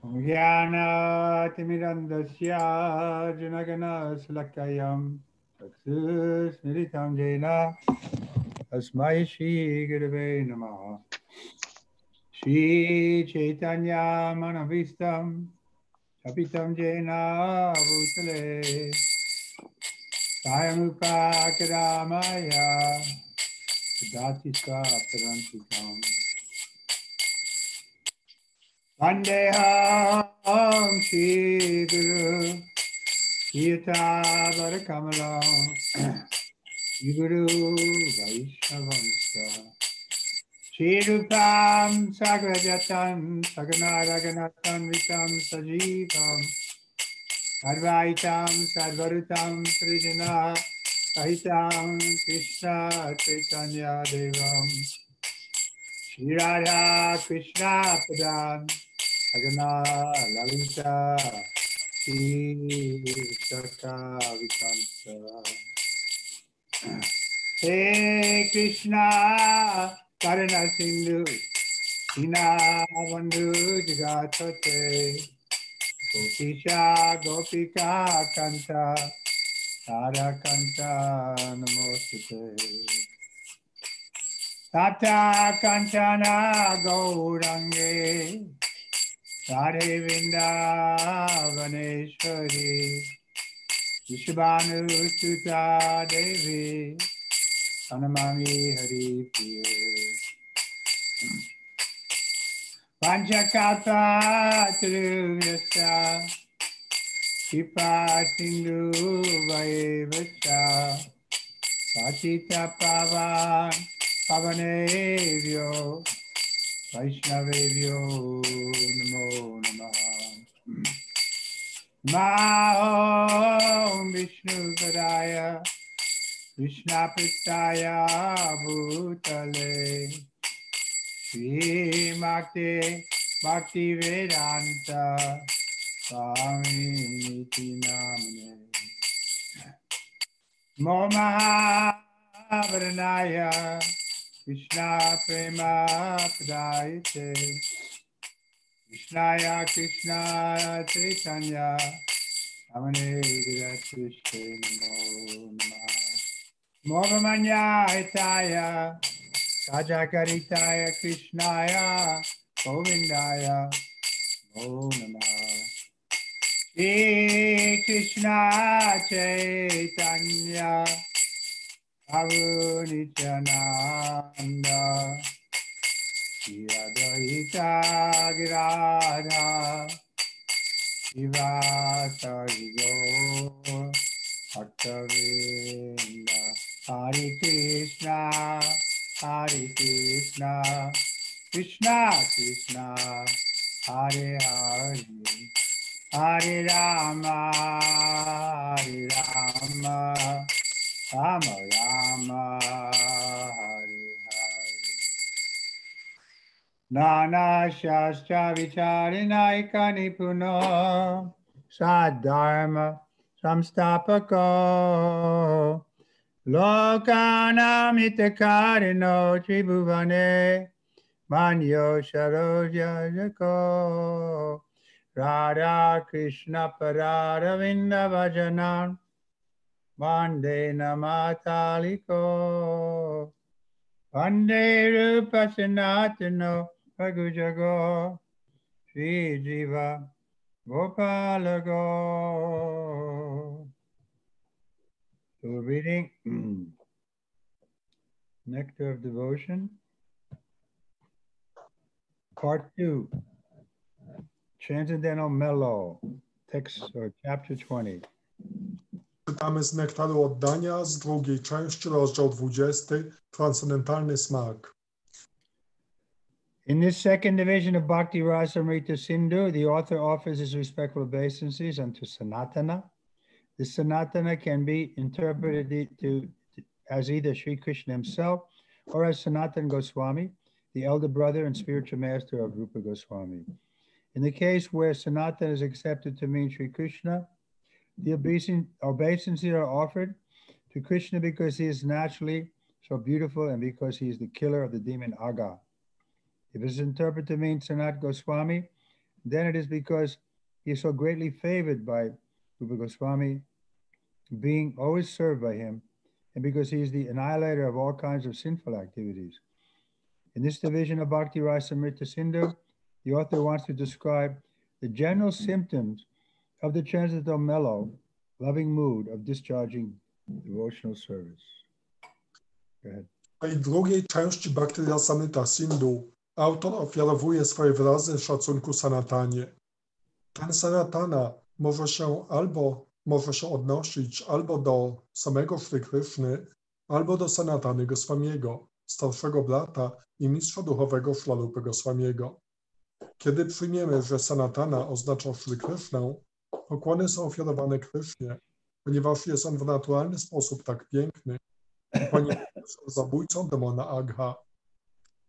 Jnana-timirandasya janagana-salakayam Chakshusmiritam jena Asmai Shri Gurave Namaha. Shri Chaitanya Manavistam Chapitam jena bhutale Sayamupakaramaya Dati Saparantikam Vandeham Shri Guru Yata Varakamalam Guru Vaishnavamsa Shri Rupam Sagrajatan Saganaraganatan Vitam Sajivam Advaitam Sadvarutam Srijana Sahitam Krishna Chaitanya Devam Shri Radha Krishna Padam Sagana Lalita Shri Saka Vikamsa Hey Krishna Karana Sindhu Hina Bandhu Jagatate Gopisha Gopika Kanta Radha Kanta Namostate Tata Kanchana Gaurange Radhe Vrindavaneshwari Vishvanu Suta Devi Anamami Hari Priye Panchakata Tiruvyacha Kipa Sindhu Vaivascha Satita Pavan Pavanevyo Vaishnavevyo Namo Namaha Mahom Vishnu Padaya Krishna Pristaya Bhutale Shri Bhakti Vedanta Swami Niti Namane Moha Varanaya Krishna Prema Pradayate Krishnaya Krishna Chaitanya Namane Krishna Namo Namaha Mohamanya Hitaya Sajakaritaya Krishnaya Govindaya Namo Namaha Shri Krishna Chaitanya Prabhu Nityananda Shri Advaita Giradha Shivasari Gaur Bhaktavinda Hare Krishna Krishna Krishna Hare Hare Hare Rama Rama Rama Hare Hare Nana Shastra Vicharinaika Nipuno Sadharma Samstapako Lokanam Hitakarino Tribhuvane Manyo Sharoja Jako Radha Krishna Pararavinda Vajanam Vande Namataliko Vande Rupa Sanatano Bhagujago Sri Jiva Gopalago. So we're reading Nectar of Devotion, Part 2, Transcendental Mellow, text or chapter 20. Czytamy z Nektaru Oddania, z drugiej części, rozdział 20, Transcendentalny smak. In this second division of Bhakti Rasamrita Sindhu, the author offers his respectful obeisances unto Sanatana. This Sanatana can be interpreted as either Sri Krishna himself or as Sanatana Goswami, the elder brother and spiritual master of Rupa Goswami. In the case where Sanatana is accepted to mean Sri Krishna, the obeisances are offered to Krishna because he is naturally so beautiful and because he is the killer of the demon Aga. If it is interpreted to mean Sanat Goswami, then it is because he is so greatly favored by Rupa Goswami, being always served by him, and because he is the annihilator of all kinds of sinful activities. In this division of Bhakti Rasamrita Sindhu, the author wants to describe the general symptoms of the transcendental mellow, loving mood of discharging devotional service. Go ahead. W tej drugiej części Bhakti Rasamrita Sindhu autor ofiarowuje swoje wyrazy szacunku Sanatanie. Ten Sanatana może się odnosić albo do samego Sri Kryszny, albo do Sanatany Goswamiego, starszego brata i mistrza duchowego Śralupy Goswamiego. Kiedy przyjmiemy, że Sanatana oznacza Sri Krysznę, pokłony są ofiarowane Krysznie, ponieważ jest on w naturalny sposób tak piękny i ponieważ jest zabójcą demona Agha.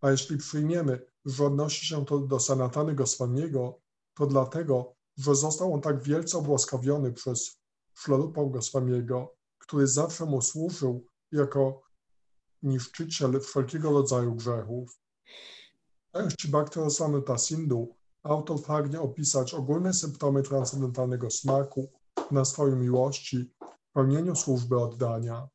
A jeśli przyjmiemy, że odnosi się to do Sanatany Goswamiego, to dlatego, że został on tak wielce obłaskawiony przez Śralupę Goswamiego, który zawsze mu służył jako niszczyciel wszelkiego rodzaju grzechów. W części Bhakti Rasamrita Sindhu autor pragnie opisać ogólne symptomy transcendentalnego smaku, nastroju miłości, w pełnieniu służby oddania.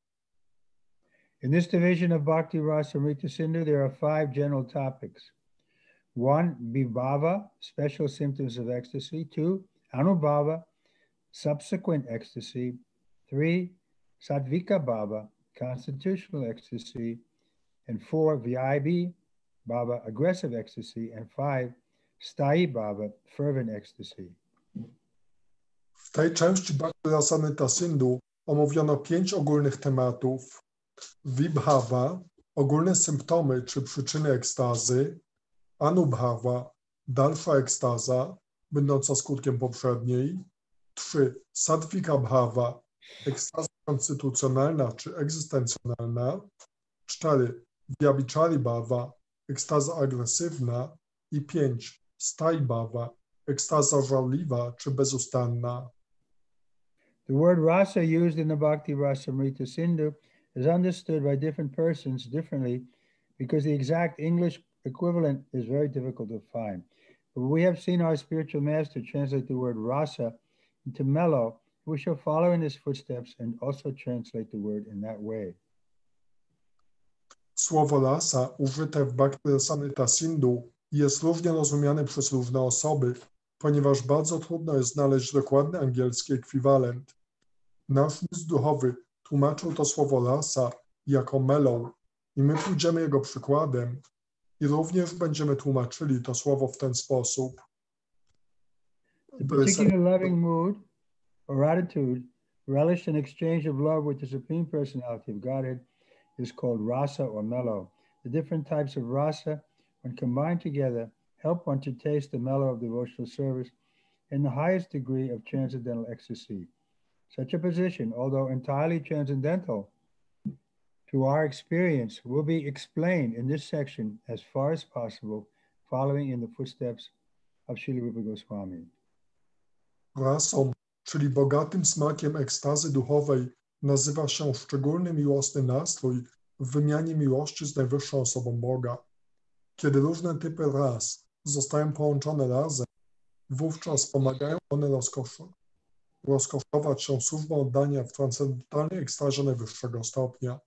In this division of Bhakti Rasamrita Sindhu, there are 5 general topics. 1, Vibhava, special symptoms of ecstasy. 2, Anubhava, subsequent ecstasy. 3, Sattvika Bhava, constitutional ecstasy. And 4, Vyabhi Bhava, aggressive ecstasy. And 5, Sthayi Bhava, fervent ecstasy. W tej części Bhakti Rasamrita Sindhu omówiono 5 ogólnych tematów. Vibhava, ogólne symptomy czy przyczyny ekstazy. Anubhava, dalsza ekstaza, będąca skutkiem poprzedniej. 3. Sattvika Bhava, ekstaza konstytucjonalna czy egzystencjonalna. 4. Vyabhichari Bhava, ekstaza agresywna. I 5. Sthayi Bhava, ekstaza żarliwa czy bezustanna. The word rasa used in the Bhakti Rasamrita Sindhu is understood by different persons differently because the exact English equivalent is very difficult to find. But we have seen our spiritual master translate the word rasa into mellow. We shall follow in his footsteps and also translate the word in that way. Słowo rasa użyte w Bhakti Rasamrita Sindhu jest różnie rozumiane przez różne osoby, ponieważ bardzo trudno jest znaleźć dokładny angielski ekwiwalent. Nasz mistrz duchowy tłumaczył to słowo rasa jako mellow i my pójdziemy jego przykładem i również będziemy tłumaczyli to słowo w ten sposób. The particular loving mood or attitude relished in exchange of love with the Supreme Personality of Godhead is called rasa or mellow. The different types of rasa, when combined together, help one to taste the mellow of devotional service in the highest degree of transcendental ecstasy. Such a position, although entirely transcendental to our experience, will be explained in this section as far as possible, following in the footsteps of Srila Rupa Goswami. Rasą, czyli bogatym smakiem ekstazy duchowej, nazywa się szczególny miłosny nastrój w wymianie miłości z najwyższą osobą Boga. Kiedy różne typy ras zostają połączone razem, wówczas pomagają one rozkoszować się służbą oddania w transcendentalnej ekstazie najwyższego stopnia.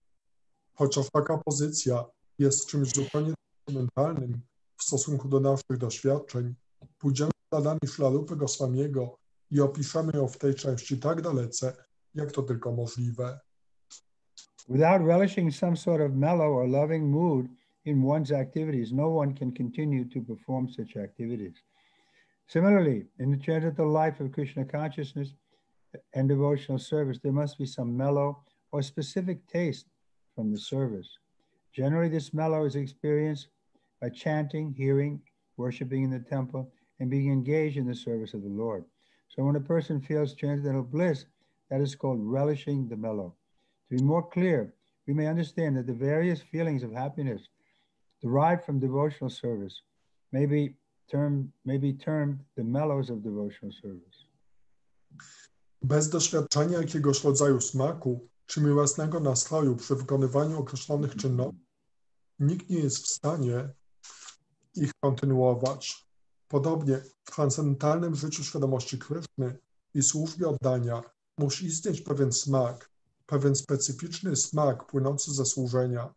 Chociaż taka pozycja jest czymś zupełnie fundamentalnym w stosunku do naszych doświadczeń, pójdziemy śladami Śralupy Goswamiego i opiszemy ją w tej części tak dalece, jak to tylko możliwe. Without relishing some sort of mellow or loving mood in one's activities, no one can continue to perform such activities. Similarly, in the transcendental life of Krishna consciousness and devotional service, there must be some mellow or specific taste from the service. Generally, this mellow is experienced by chanting, hearing, worshiping in the temple, and being engaged in the service of the Lord. So when a person feels transcendental bliss, that is called relishing the mellow. To be more clear, we may understand that the various feelings of happiness derived from devotional service may be termed the mellows of devotional service. Bez doświadczenia jakiegoś rodzaju smaku czy miłosnego nastroju przy wykonywaniu określonych czynności, nikt nie jest w stanie ich kontynuować. Podobnie w transcendentalnym życiu świadomości Kryszny i służbie oddania musi istnieć pewien smak, pewien specyficzny smak płynący ze służenia.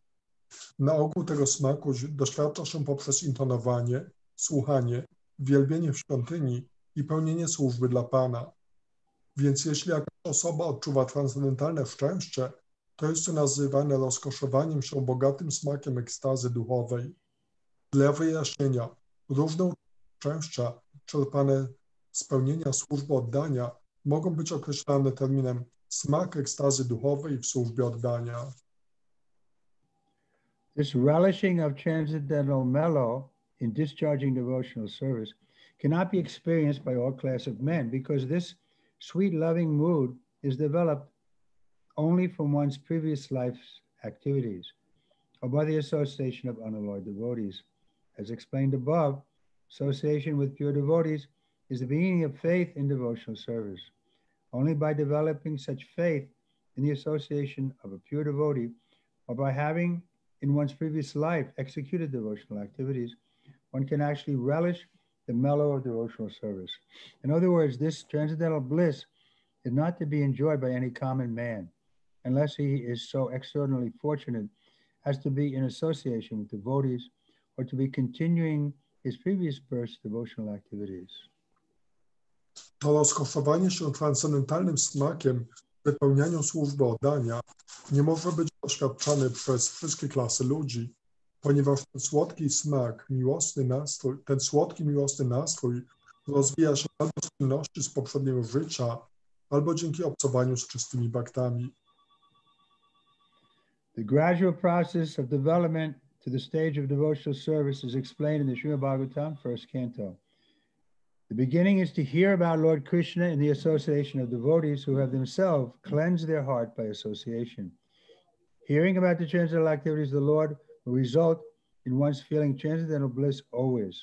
Na ogół tego smaku doświadcza się poprzez intonowanie, słuchanie, wielbienie w świątyni i pełnienie służby dla Pana. Więc jeśli jakaś osoba odczuwa transcendentalne szczęście, to jest to nazywane rozkoszowaniem się bogatym smakiem ekstazy duchowej. Dla wyjaśnienia, różne szczęścia czerpane z pełnienia służby oddania mogą być określane terminem smak ekstazy duchowej w służbie oddania. This relishing of transcendental mellow in discharging devotional service cannot be experienced by all class of men because this sweet loving mood is developed only from one's previous life's activities or by the association of unalloyed devotees. As explained above, association with pure devotees is the beginning of faith in devotional service. Only by developing such faith in the association of a pure devotee or by having in one's previous life executed devotional activities, one can actually relish the mellow of devotional service. In other words, this transcendental bliss is not to be enjoyed by any common man, unless he is so extraordinarily fortunate as to be in association with devotees or to be continuing his previous birth's devotional activities. To rozkoszowanie się transcendentalnym smakiem w wypełnianiu służby oddania nie może być doświadczany przez wszystkie klasy ludzi, ponieważ ten słodki smak, ten słodki, miłosny nastrój rozwija się albo z czynności z poprzedniego życia, albo dzięki obcowaniu z czystymi bhaktami. The gradual process of development to the stage of devotional service is explained in the Srimad Bhagavatam, first canto. The beginning is to hear about Lord Krishna in the association of devotees who have themselves cleansed their heart by association. Hearing about the transcendental activities of the Lord will result in one's feeling transcendental bliss always.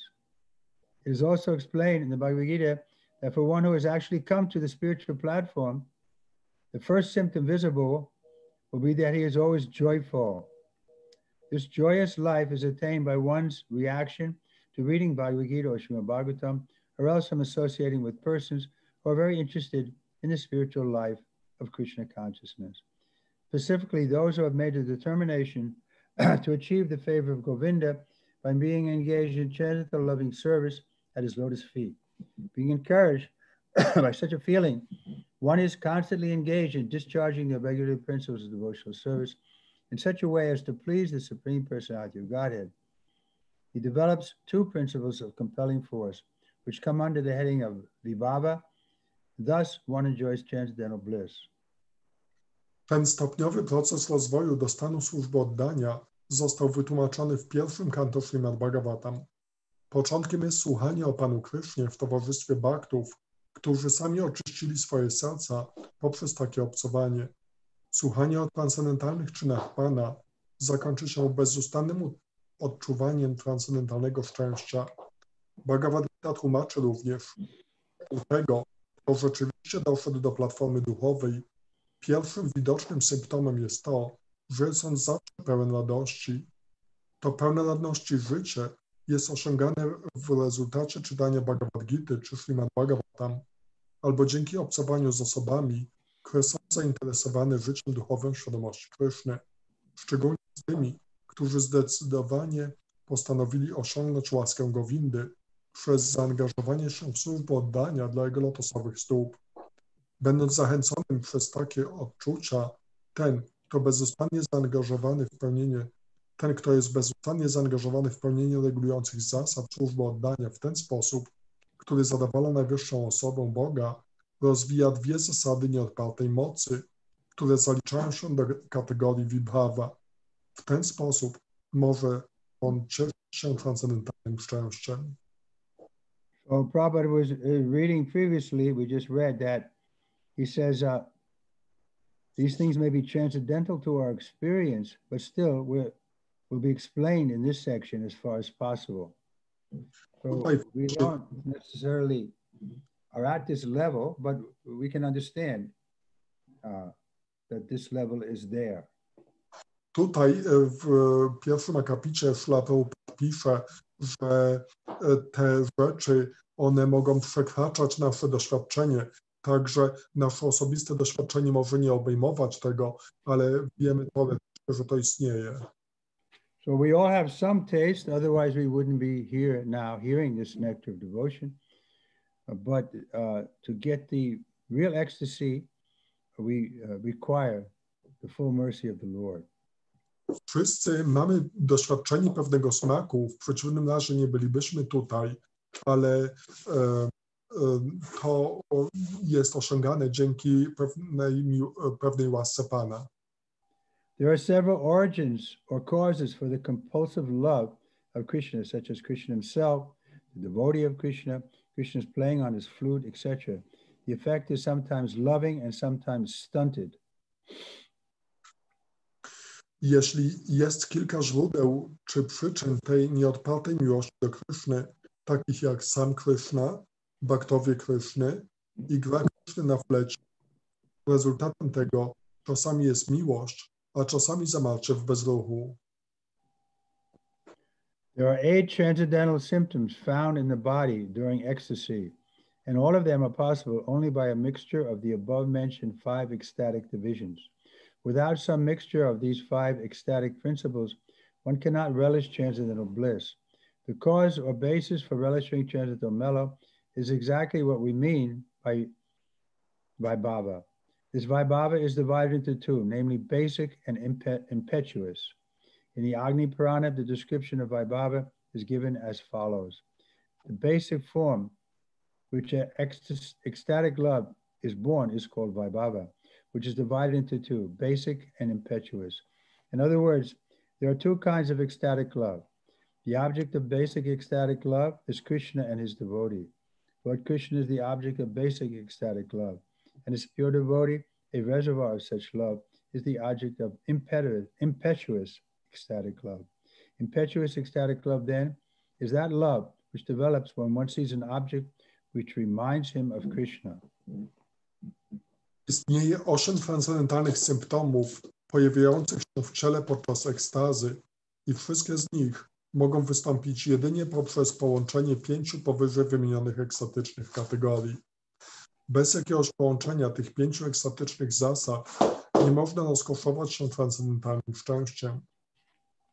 It is also explained in the Bhagavad Gita that for one who has actually come to the spiritual platform, the first symptom visible will be that he is always joyful. This joyous life is attained by one's reaction to reading Bhagavad Gita or Srimad Bhagavatam, or else from associating with persons who are very interested in the spiritual life of Krishna consciousness. Specifically, those who have made the determination to achieve the favor of Govinda by being engaged in transcendental loving service at his lotus feet. Being encouraged by such a feeling, one is constantly engaged in discharging the regulative principles of devotional service in such a way as to please the Supreme Personality of Godhead. He develops two principles of compelling force, which come under the heading of vibhava. Thus, one enjoys transcendental bliss. Ten stopniowy proces rozwoju do stanu służby oddania został wytłumaczony w pierwszym kanto Śrimad Bhagavatam. Początkiem jest słuchanie o Panu Krysznie w towarzystwie bhaktów, którzy sami oczyścili swoje serca poprzez takie obcowanie. Słuchanie o transcendentalnych czynach Pana zakończy się bezustannym odczuwaniem transcendentalnego szczęścia. Bhagavad Gita tłumaczy również, u tego, kto rzeczywiście doszedł do platformy duchowej, pierwszym widocznym symptomem jest to, że jest on zawsze pełen radości. To pełne radności życie jest osiągane w rezultacie czytania Bhagavad Gity czy Śrimad Bhagavatam, albo dzięki obcowaniu z osobami, które są zainteresowane życiem duchowym świadomości Kryszny, szczególnie z tymi, którzy zdecydowanie postanowili osiągnąć łaskę Gowindy przez zaangażowanie się w służbę oddania dla jego lotosowych stóp. Będąc zachęconym przez takie odczucia, ten, kto jest bezustannie zaangażowany w pełnienie regulujących zasad służby oddania w ten sposób, który zadowala najwyższą osobą Boga, rozwija dwie zasady nieodpartej mocy, które zaliczają się do kategorii vibhava. W ten sposób może on cieszyć się transcendentalnym szczęściem. So Prabhupada was reading previously, we just read that he says these things may be transcendental to our experience, but still will be explained in this section as far as possible. So we don't necessarily are at this level, but we can understand that this level is there. Tutaj w pierwszym akapicie Śrīla Prabhupāda pisze, że te rzeczy, one mogą przekraczać nasze doświadczenie, także nasze osobiste doświadczenie może nie obejmować tego, ale wiemy teoretycznie, że to istnieje. So we all have some taste, otherwise we wouldn't be here now hearing this nectar of devotion. But to get the real ecstasy, we require the full mercy of the Lord. Wszyscy mamy doświadczenie pewnego smaku, w przeciwnym razie nie bylibyśmy tutaj, ale to jest osiągane dzięki pewnej łasce Pana. There are several origins or causes for the compulsive love of Krishna, such as Krishna himself, the devotee of Krishna, Krishna's playing on his flute, etc. The effect is sometimes loving and sometimes stunted. Jeśli jest kilka źródeł czy przyczyn tej nieodpartej miłości do Kryszny, takich jak sam Kryszna, baktowie Kryszny i gra Kryszny na flecie, rezultatem tego czasami jest miłość, a czasami zamarcie w bezruchu. There are 8 transcendental symptoms found in the body during ecstasy, and all of them are possible only by a mixture of the above-mentioned 5 ecstatic divisions. Without some mixture of these 5 ecstatic principles, one cannot relish transcendental bliss. The cause or basis for relishing transcendental mellow is exactly what we mean by Vaibhava. This Vaibhava is divided into 2, namely basic and impetuous. In the Agni Purana, the description of Vaibhava is given as follows. The basic form, which ecstatic love is born, is called Vaibhava, which is divided into 2, basic and impetuous. In other words, there are 2 kinds of ecstatic love. The object of basic ecstatic love is Krishna and his devotee. Lord Krishna is the object of basic ecstatic love, and his pure devotee, a reservoir of such love, is the object of impetuous ecstatic love. Impetuous ecstatic love, then, is that love which develops when one sees an object which reminds him of Krishna. Istnieje 8 transcendentalnych symptomów pojawiających się w ciele podczas ekstazy i wszystkie z nich mogą wystąpić jedynie poprzez połączenie 5 powyżej wymienionych ekstatycznych kategorii. Bez jakiegoś połączenia tych 5 ekstatycznych zasad nie można rozkoszować się transcendentalnym szczęściem.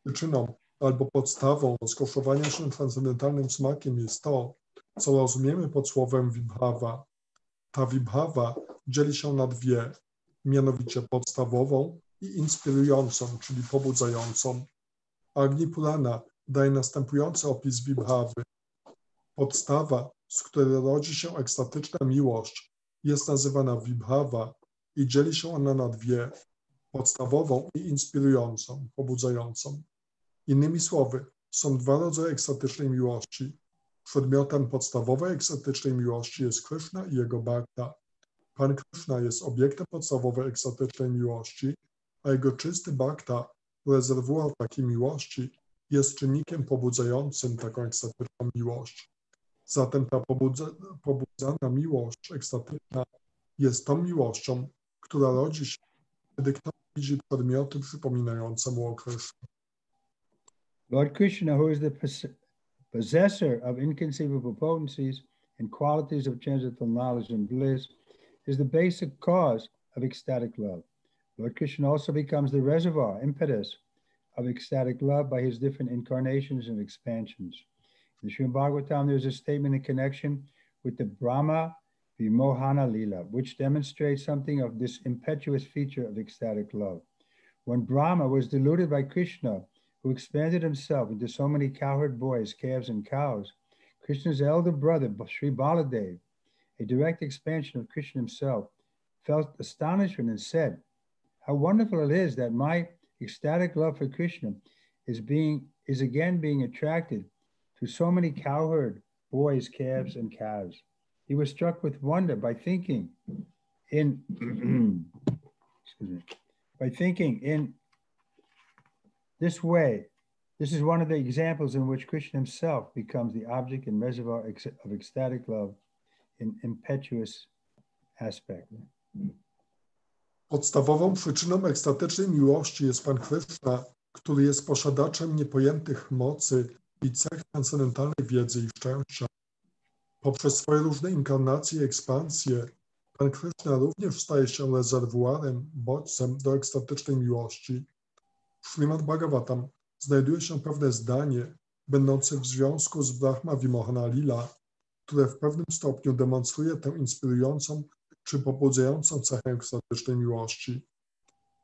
Przyczyną albo podstawą rozkoszowania się transcendentalnym smakiem jest to, co rozumiemy pod słowem vibhava. Ta vibhava dzieli się na 2, mianowicie podstawową i inspirującą, czyli pobudzającą. Agni Purana daje następujący opis vibhawy. Podstawa, z której rodzi się ekstatyczna miłość, jest nazywana vibhava i dzieli się ona na 2, podstawową i inspirującą, pobudzającą. Innymi słowy, są 2 rodzaje ekstatycznej miłości. Przedmiotem podstawowej ekstatycznej miłości jest Kryszna i jego bhakta. Pan Kryszna jest obiektem podstawowej ekstatycznej miłości, a jego czysty bhakta, rezerwuar takiej miłości, jest czynnikiem pobudzającym taką ekstatyczną miłość. Zatem ta pobudzana miłość ekstatyczna jest tą miłością, która rodzi się, kiedy ktoś widzi przedmioty przypominające mu o Krysznie. Lord Krishna, who is the possessor of inconceivable potencies and qualities of transcendental knowledge and bliss, is the basic cause of ecstatic love. Lord Krishna also becomes the reservoir, impetus, of ecstatic love by his different incarnations and expansions. In the Srimad Bhagavatam, there's a statement in connection with the Brahma Vimohana Lila, which demonstrates something of this impetuous feature of ecstatic love. When Brahma was deluded by Krishna, who expanded himself into so many cowherd boys, calves, and cows, Krishna's elder brother, Sri Baladev, a direct expansion of Krishna himself, felt astonishment and said, "How wonderful it is that my ecstatic love for Krishna is again being attracted to so many cowherd boys, calves, and cows." He was struck with wonder by thinking in this way. This is one of the examples in which Krishna himself becomes the object and reservoir of ecstatic love in impetuous aspect. Podstawową przyczyną ekstatycznej miłości jest Pan Krishna, który jest posiadaczem niepojętych mocy i cech transcendentalnej wiedzy i szczęścia. Poprzez swoje różne inkarnacje i ekspansje, Pan Krishna również staje się rezerwuarem, bodźcem do ekstatycznej miłości. W Śrimad Bhagavatam znajduje się pewne zdanie, będące w związku z Brahma Vimohana Lila, które w pewnym stopniu demonstruje tę inspirującą czy pobudzającą cechę ekstatycznej miłości.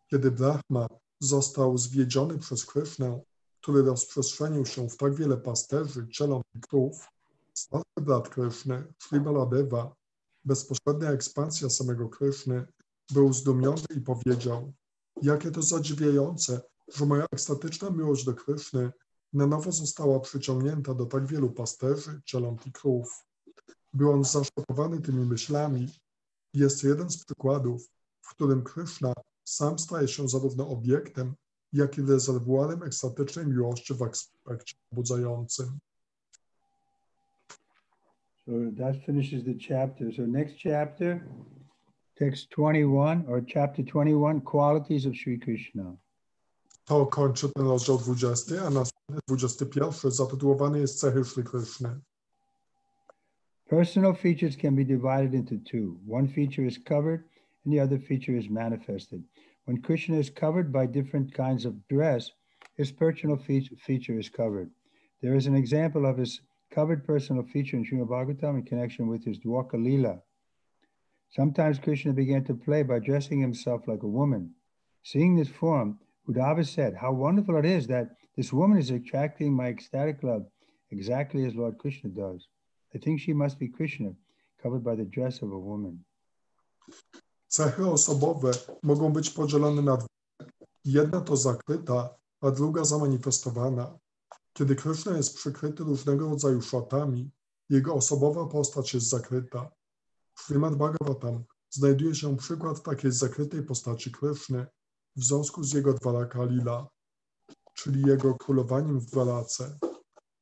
Kiedy Brahma został zwiedziony przez Krishnę, który rozprzestrzenił się w tak wiele pasterzy, cieląt i krów, starszy brat Krishny, Sri Baladeva, bezpośrednia ekspansja samego Krishny, był zdumiony i powiedział: jakie to zadziwiające, że moja ekstatyczna miłość do Krishny na nowo została przyciągnięta do tak wielu pasterzy, cieląt i krów. Był on zaszokowany tymi myślami. Jest jeden z przykładów, w którym Krishna sam staje się zarówno obiektem, jak i rezerwuarem ekstatycznej miłości w aspekcie pobudzającym. So that finishes the chapter. So next chapter, text 21 or chapter 21, qualities of Sri Krishna. To kończy ten rozdział 20, a następny 21 zatytułowany jest Cechy Sri Krishny. Personal features can be divided into two. One feature is covered and the other feature is manifested. When Krishna is covered by different kinds of dress, his personal feature is covered. There is an example of his covered personal feature in Srimad Bhagavatam in connection with his Dwarka Leela. Sometimes Krishna began to play by dressing himself like a woman. Seeing this form, Uddhava said, how wonderful it is that this woman is attracting my ecstatic love exactly as Lord Krishna does. I think she must be Krishna, covered by the dress of a woman. Cechy osobowe mogą być podzielone na dwie. Jedna to zakryta, a druga zamanifestowana. Kiedy Krishna jest przykryty różnego rodzaju szatami, jego osobowa postać jest zakryta. W Śrimad Bhagavatam znajduje się przykład takiej zakrytej postaci Krishny w związku z jego Dwaraka Lila, czyli jego królowaniem w Dwarace.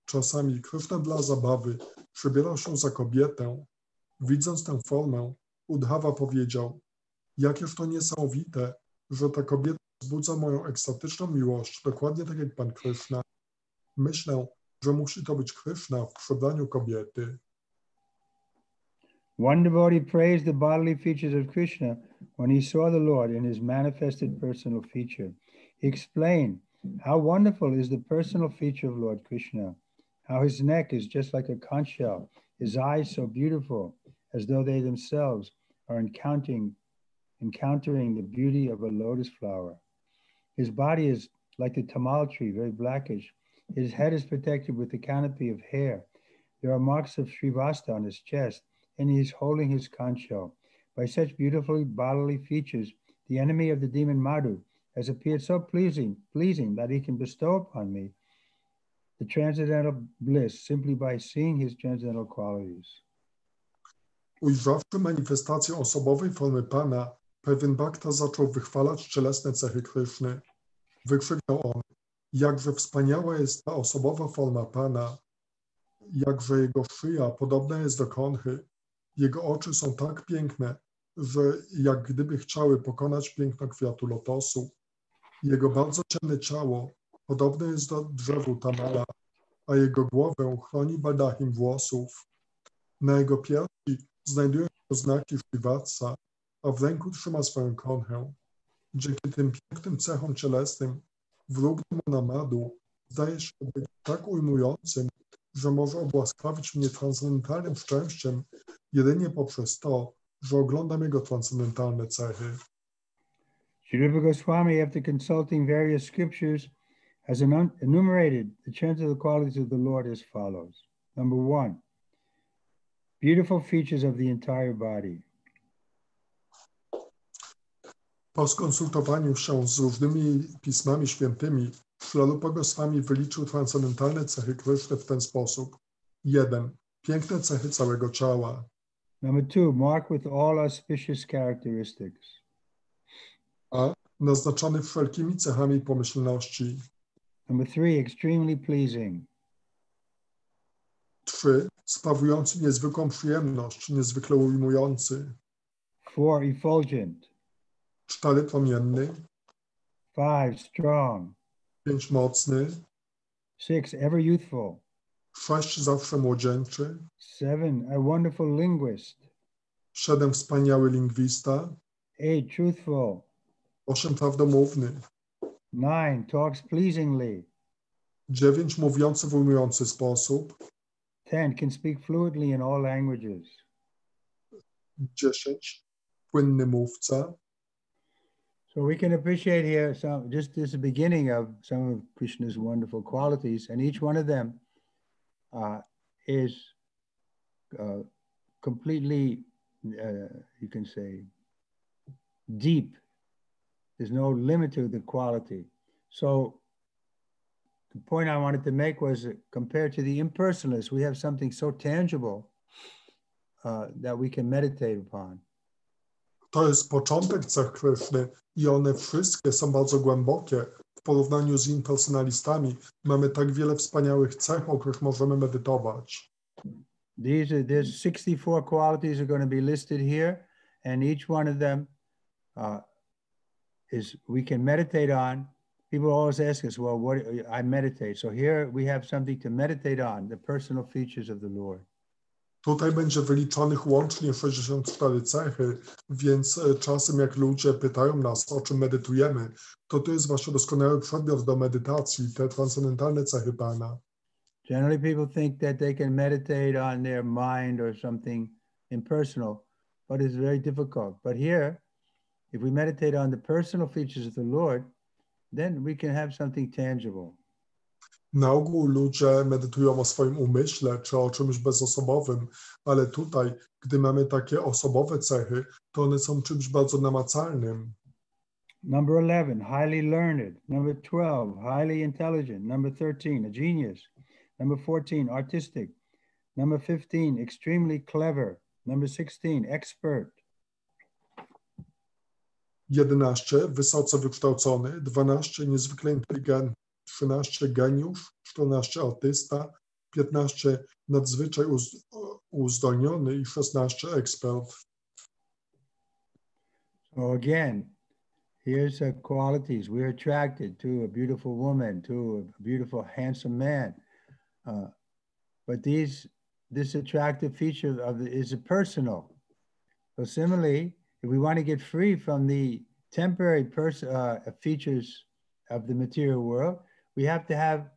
Czasami Krishna dla zabawy przebierał się za kobietę. Widząc tę formę, Uddhava powiedział: jakież to niesamowite, że ta kobieta wzbudza moją ekstatyczną miłość, dokładnie tak jak Pan Krishna. Myślę, że musi to być Krishna w przebraniu kobiety. One devotee praised the bodily features of Krishna when he saw the Lord in his manifested personal feature. He explained how wonderful is the personal feature of Lord Krishna, how his neck is just like a conch shell, his eyes so beautiful, as though they themselves are encountering the beauty of a lotus flower. His body is like the tamal tree, very blackish. His head is protected with a canopy of hair. There are marks of Srivasta on his chest, and he is holding his conch shell. By such beautiful bodily features, the enemy of the demon Madhu has appeared so pleasing that he can bestow upon me the transcendental bliss simply by seeing his transcendental qualities. Ujrzawszy manifestację osobowej formy Pana, pewien bhakta zaczął wychwalać cielesne cechy Kryszny. Wykrzyknął on: jakże wspaniała jest ta osobowa forma Pana, jakże jego szyja podobna jest do konchy. Jego oczy są tak piękne, że jak gdyby chciały pokonać piękno kwiatu lotosu. Jego bardzo ciemne ciało podobne jest do drzewu tamala, a jego głowę chroni baldachim włosów. Na jego piersi znajdują się znaki Srivatsa, a w ręku trzyma swoją konchę. Dzięki tym pięknym cechom cielesnym wróg Namadu zdaje się być tak ujmującym, że może obłaskawić mnie transcendentalnym szczęściem jedynie poprzez to, że oglądam jego transcendentalne cechy. Trivikrama Swami, after consulting various scriptures, has enumerated the transcendental qualities of the Lord as follows. Number 1, beautiful features of the entire body. Po skonsultowaniu się z różnymi pismami świętymi, Śrila Rupa Goswami wyliczył transcendentalne cechy Kryszny w ten sposób. 1. Piękne cechy całego ciała. Number 2, marked with all auspicious characteristics. A. Naznaczony wszelkimi cechami pomyślności. Number 3, extremely pleasing. 3. Sprawujący niezwykłą przyjemność, niezwykle ujmujący. 4, effulgent. 4 promienny, 5 strong, 5 mocny, 6 ever youthful, 6 zawsze młodzieńczy, 7 a wonderful linguist, 7 wspaniały lingwista, 8 truthful, 8 prawdomówny, 9 talks pleasingly, 9 mówiący w ujmujący sposób, 10 can speak fluently in all languages. 10 płynny mówca. So we can appreciate here some, just this beginning of some of Krishna's wonderful qualities, and each one of them is completely, you can say, deep. There's no limit to the quality. So the point I wanted to make was compared to the impersonalists, we have something so tangible that we can meditate upon. To jest początek cech Kryszny i one wszystkie są bardzo głębokie. W porównaniu z impersonalistami mamy tak wiele wspaniałych cech, o których możemy medytować. There's 64 qualities are going to be listed here, and each one of them we can meditate on. People always ask us, well, what I meditate. So here we have something to meditate on, the personal features of the Lord. Tutaj będzie wyliczonych łącznie 64 cechy, więc czasem jak ludzie pytają nas, o czym medytujemy, to jest właśnie doskonały przedmiot do medytacji, te transcendentalne cechy Pana. Generally people think that they can meditate on their mind or something impersonal, but it's very difficult. But here, if we meditate on the personal features of the Lord, then we can have something tangible. Na ogół ludzie medytują o swoim umyśle czy o czymś bezosobowym, ale tutaj, gdy mamy takie osobowe cechy, to one są czymś bardzo namacalnym. Number 11, highly learned. Number 12, highly intelligent. Number 13, a genius. Number 14, artistic. Number 15, extremely clever. Number 16, expert. 11, wysoce wykształcony. 12, niezwykle inteligentny. 13, geniusz. 14, artysta. 15, nadzwyczaj uzdolniony i 16, ekspert. So again, here's qualities. We're attracted to a beautiful woman, to a beautiful, handsome man. But this attractive feature is personal. So similarly, if we want to get free from the temporary features of the material world, we have to have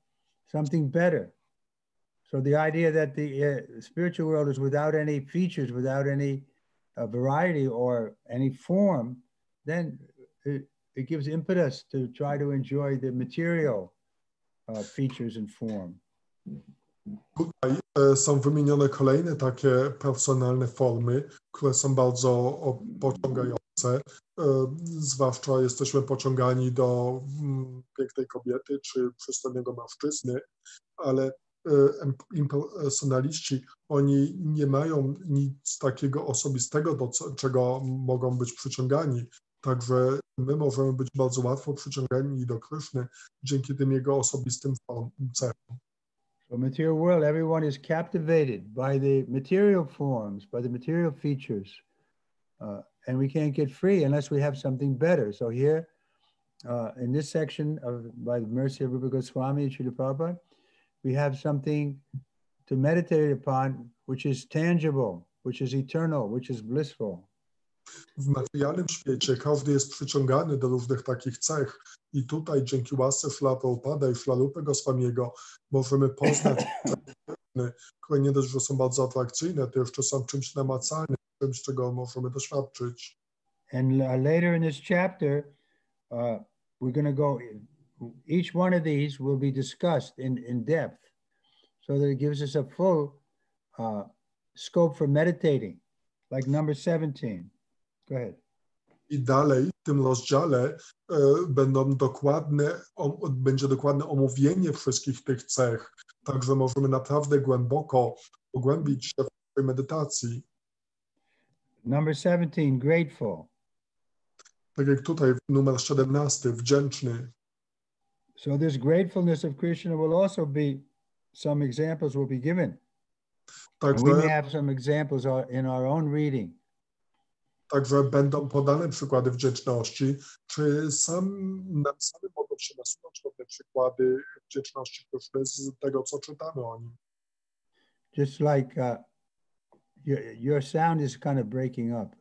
something better. So the idea that the spiritual world is without any features, without any variety or any form, then it gives impetus to try to enjoy the material features and form. Tutaj są wymienione kolejne takie personalne formy, które są bardzo pociągające. Zwłaszcza jesteśmy pociągani do pięknej kobiety czy przystojnego mężczyzny, ale impersonaliści, oni nie mają nic takiego osobistego, do czego mogą być przyciągani. Także my możemy być bardzo łatwo przyciągani do Kryszny dzięki tym jego osobistym cechom. So material world, everyone is captivated by the material forms, by the material features, and we can't get free unless we have something better. So here, in this section by the mercy of Rupa Goswami and Srila Prabhupada, we have something to meditate upon, which is tangible, which is eternal, which is blissful. W materialnym świecie każdy jest przyciągany do różnych takich cech i tutaj dzięki łasce Śrila Prabhupada i Śrila Rupy Goswamiego możemy poznać cechy, które nie dość, że są bardzo atrakcyjne, to jeszcze są czymś namacalnym, czymś, czego możemy doświadczyć. And later in this chapter, we're going to go, each one of these will be discussed in depth so that it gives us a full scope for meditating, like number 17. Go ahead. I dalej w tym rozdziale będzie dokładne omówienie wszystkich tych cech, także możemy naprawdę głęboko pogłębić się w tej medytacji. Number 17, grateful. Tak jak tutaj numer 17, wdzięczny. So this gratefulness of Krishna will also be, some examples will be given. And we may have some examples in our own reading. Także będą podane przykłady wdzięczności. Czy samym mogą się nasunąć pewne przykłady wdzięczności Kryszny z tego, co czytamy o nim? Just like your sound is kind of breaking up.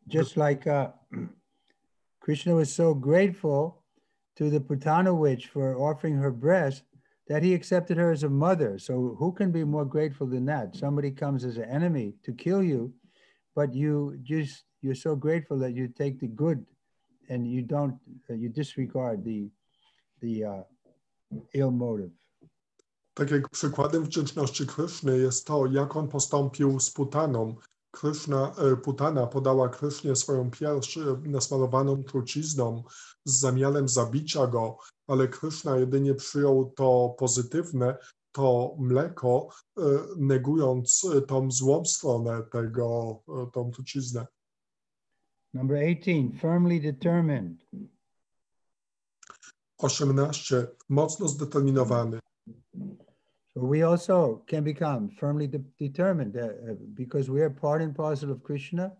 Just like Krishna was so grateful to the Putana witch for offering her breast that he accepted her as a mother. So who can be more grateful than that? Somebody comes as an enemy to kill you, but you're so grateful that you take the good and you don't, you disregard the ill motive. Tak jak przykładem wdzięczności Kryszny jest to, jak on postąpił z Putaną. Putana podała Krysznie swoją pierś nasmarowaną trucizną z zamiarem zabicia go, ale Kryszna jedynie przyjął to pozytywne, to mleko, negując tą złą stronę tą truciznę. Number 18, firmly determined. 18, mocno zdeterminowany. So we also can become firmly determined because we are part and parcel of Krishna.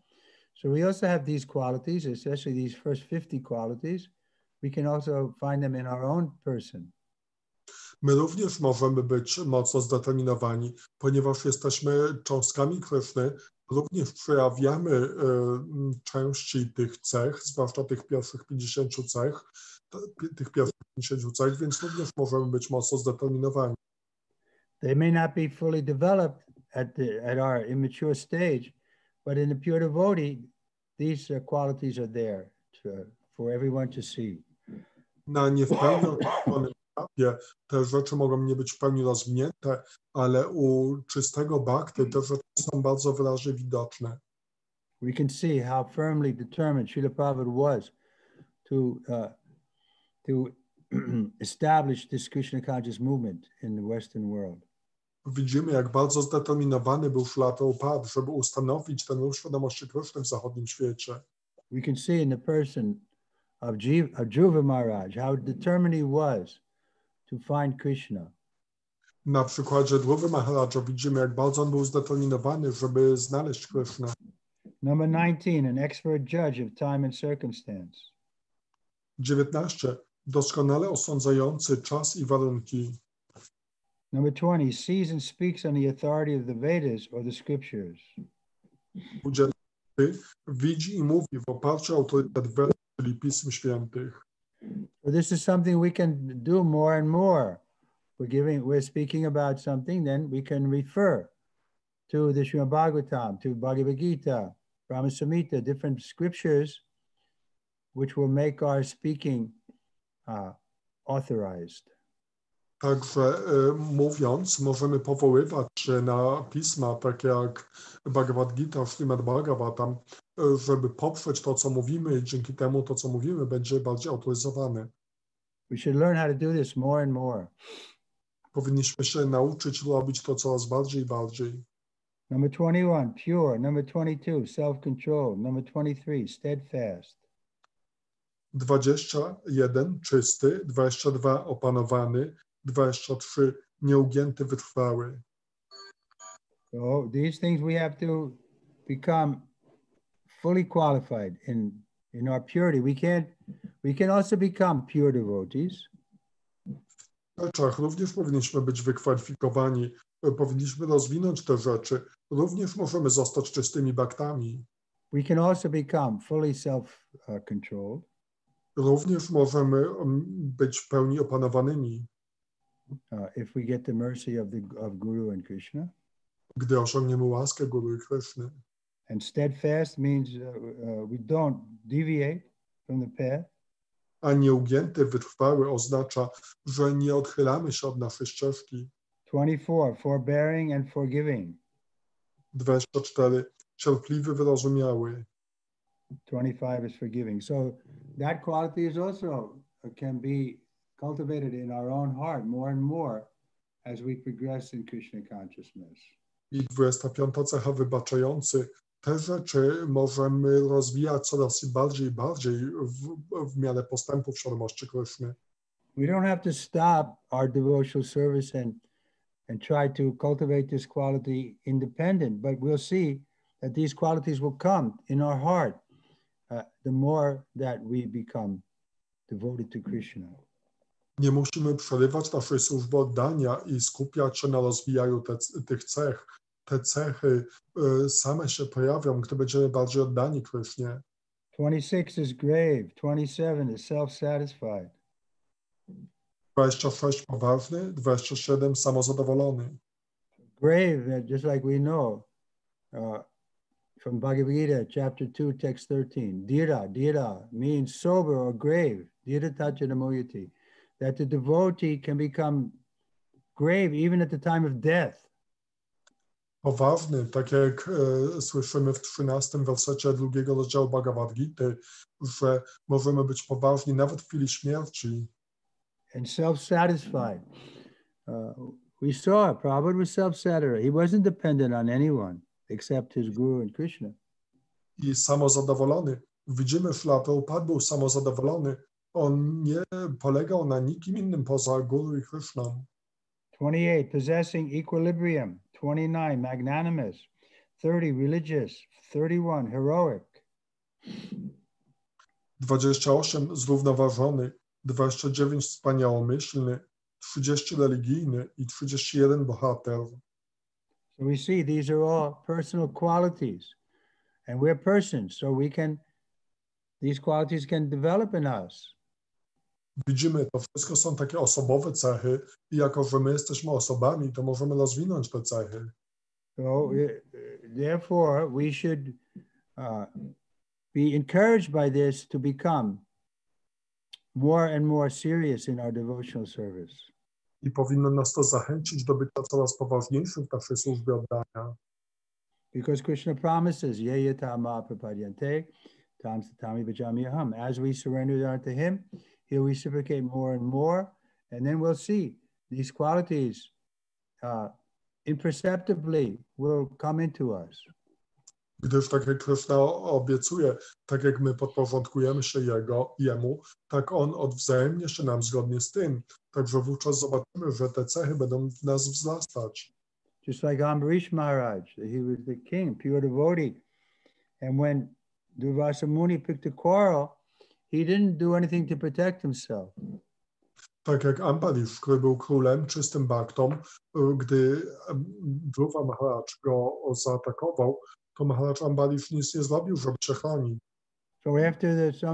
So we also have these qualities, especially these first 50 qualities. We can also find them in our own person. My również możemy być mocno zdeterminowani, ponieważ jesteśmy cząstkami Kryszny, również przejawiamy części tych cech, zwłaszcza tych pierwszych 50 cech, więc również możemy być mocno zdeterminowani. They may not be fully developed at our immature stage, but in the pure devotee, these qualities are there for everyone to see. Na nie w pełni rozwiniętym etapie te rzeczy mogą nie być w pełni rozwinięte, ale u czystego bhakty te rzeczy są bardzo wyraźnie widoczne. We can see how firmly determined Srila Prabhupada was to establish this Krishna conscious movement in the Western world. Widzimy, jak bardzo zdeterminowany był Srila Prabhupada, żeby ustanowić ten ruch świadomości Kryszny w zachodnim świecie. We can see in the person of Dhruva Maharaj how determined he was to find Krishna. Na przykładzie Dhruva Maharaja widzimy, jak bardzo on był zdeterminowany, żeby znaleźć Krysznę. Number 19, an expert judge of time and circumstance. 19. Doskonale osądzający czas i warunki. Number 20, sees and speaks on the authority of the Vedas or the scriptures. 20. Widzi i mówi w oparciu o autorytet Ved, czyli Pism Świętych. So this is something we can do more and more. We're speaking about something, then we can refer to the Srimad Bhagavatam, to Bhagavad Gita, Brahma Samhita, different scriptures, which will make our speaking authorized. Także mówiąc, możemy powoływać się na pisma, takie jak Bhagavad Gita, Srimad Bhagavatam, żeby poprzeć to, co mówimy i dzięki temu to, co mówimy, będzie bardziej autoryzowane. We should learn how to do this more and more. Powinniśmy się nauczyć robić to coraz bardziej i bardziej. Number 21, pure. Number 22, self-control. Number 23, steadfast. 21, czysty, 22, opanowany, 23, nieugięty, wytrwały. So these things we have to become fully qualified in our purity. We can also become pure devotees. W rzeczach również powinniśmy być wykwalifikowani, powinniśmy rozwinąć te rzeczy. Również możemy zostać czystymi bhaktami. We can also become fully self-controlled. Również możemy być w pełni opanowanymi. If we get the mercy of Guru and Krishna. Gdy osiągniemy łaskę Guru i Kryszny. And steadfast means we don't deviate from the path. A nieugięty, wytrwały oznacza, że nie odchylamy się od naszej ścieżki. 24, forbearing and forgiving. 24, cierpliwy, wyrozumiały. 25 is forgiving. So that quality is also can be cultivated in our own heart more and more as we progress in Krishna consciousness. I 25 cecha, wybaczający. Te rzeczy możemy rozwijać coraz bardziej i bardziej w miarę postępu w świadomości Kryszny. We don't have to stop our devotional service and try to cultivate this quality independent, but we'll see that these qualities will come in our heart the more that we become devoted to Krishna. Nie musimy przerywać naszej służby oddania i skupiać się na rozwijaniu tych cech. Te cechy same się pojawią, gdy będziemy bardziej oddani Krysznie. 26 is grave, 27 is self-satisfied. 26 poważny, 27 samozadowolony. Grave, just like we know from Bhagavad Gita, chapter 2, text 13. Dhira means sober or grave. Dhira tachanamoyati. That the devotee can become grave even at the time of death. Poważny, tak jak słyszymy w 13 wersecie 2 rozdziału Bhagavad Gity, że możemy być poważni nawet w chwili śmierci. And self-satisfied. We saw Prabhupada was self-satisfied. He wasn't dependent on anyone except his guru and Krishna. I samozadowolony. Widzimy, że Prabhupada był samozadowolony. On nie polegał na nikim innym poza guru i Krishną. 28, possessing equilibrium. 29, magnanimous. 30, religious. 31, heroic. 28, zrównoważony. 29, wspaniałomyślny. 30, religijny i 31, bohater. So we see these are all personal qualities. And we're persons, so these qualities can develop in us. Widzimy, to wszystko są takie osobowe cechy i jako, że my jesteśmy osobami, to możemy rozwinąć te cechy. So therefore, we should be encouraged by this to become more and more serious in our devotional service. I powinno nas to zachęcić do bycia coraz poważniejszym w naszej służbie oddania. Because Krishna promises, ye yata ma prapadyante, tam satami bhajami aham. As we surrender unto him, he'll reciprocate more and more, and then we'll see these qualities imperceptibly will come into us. Gdyż tak jak Krishna obiecuje, tak jak my podporządkujemy się Jemu, tak On odwzajemnia się nam zgodnie z tym. Także wówczas zobaczymy, że te cechy będą w nas wzrastać. Just like Ambarish Maharaj, he was the king, pure devotee. And when Durvasa Muni picked a quarrel, he didn't do anything to protect himself. Tak jak Ambarish, który był królem, czystym baktą, gdy Dhruva Maharaj go zaatakował, to Maharaj Ambarish nic nie zrobił, żeby się chronić. So after the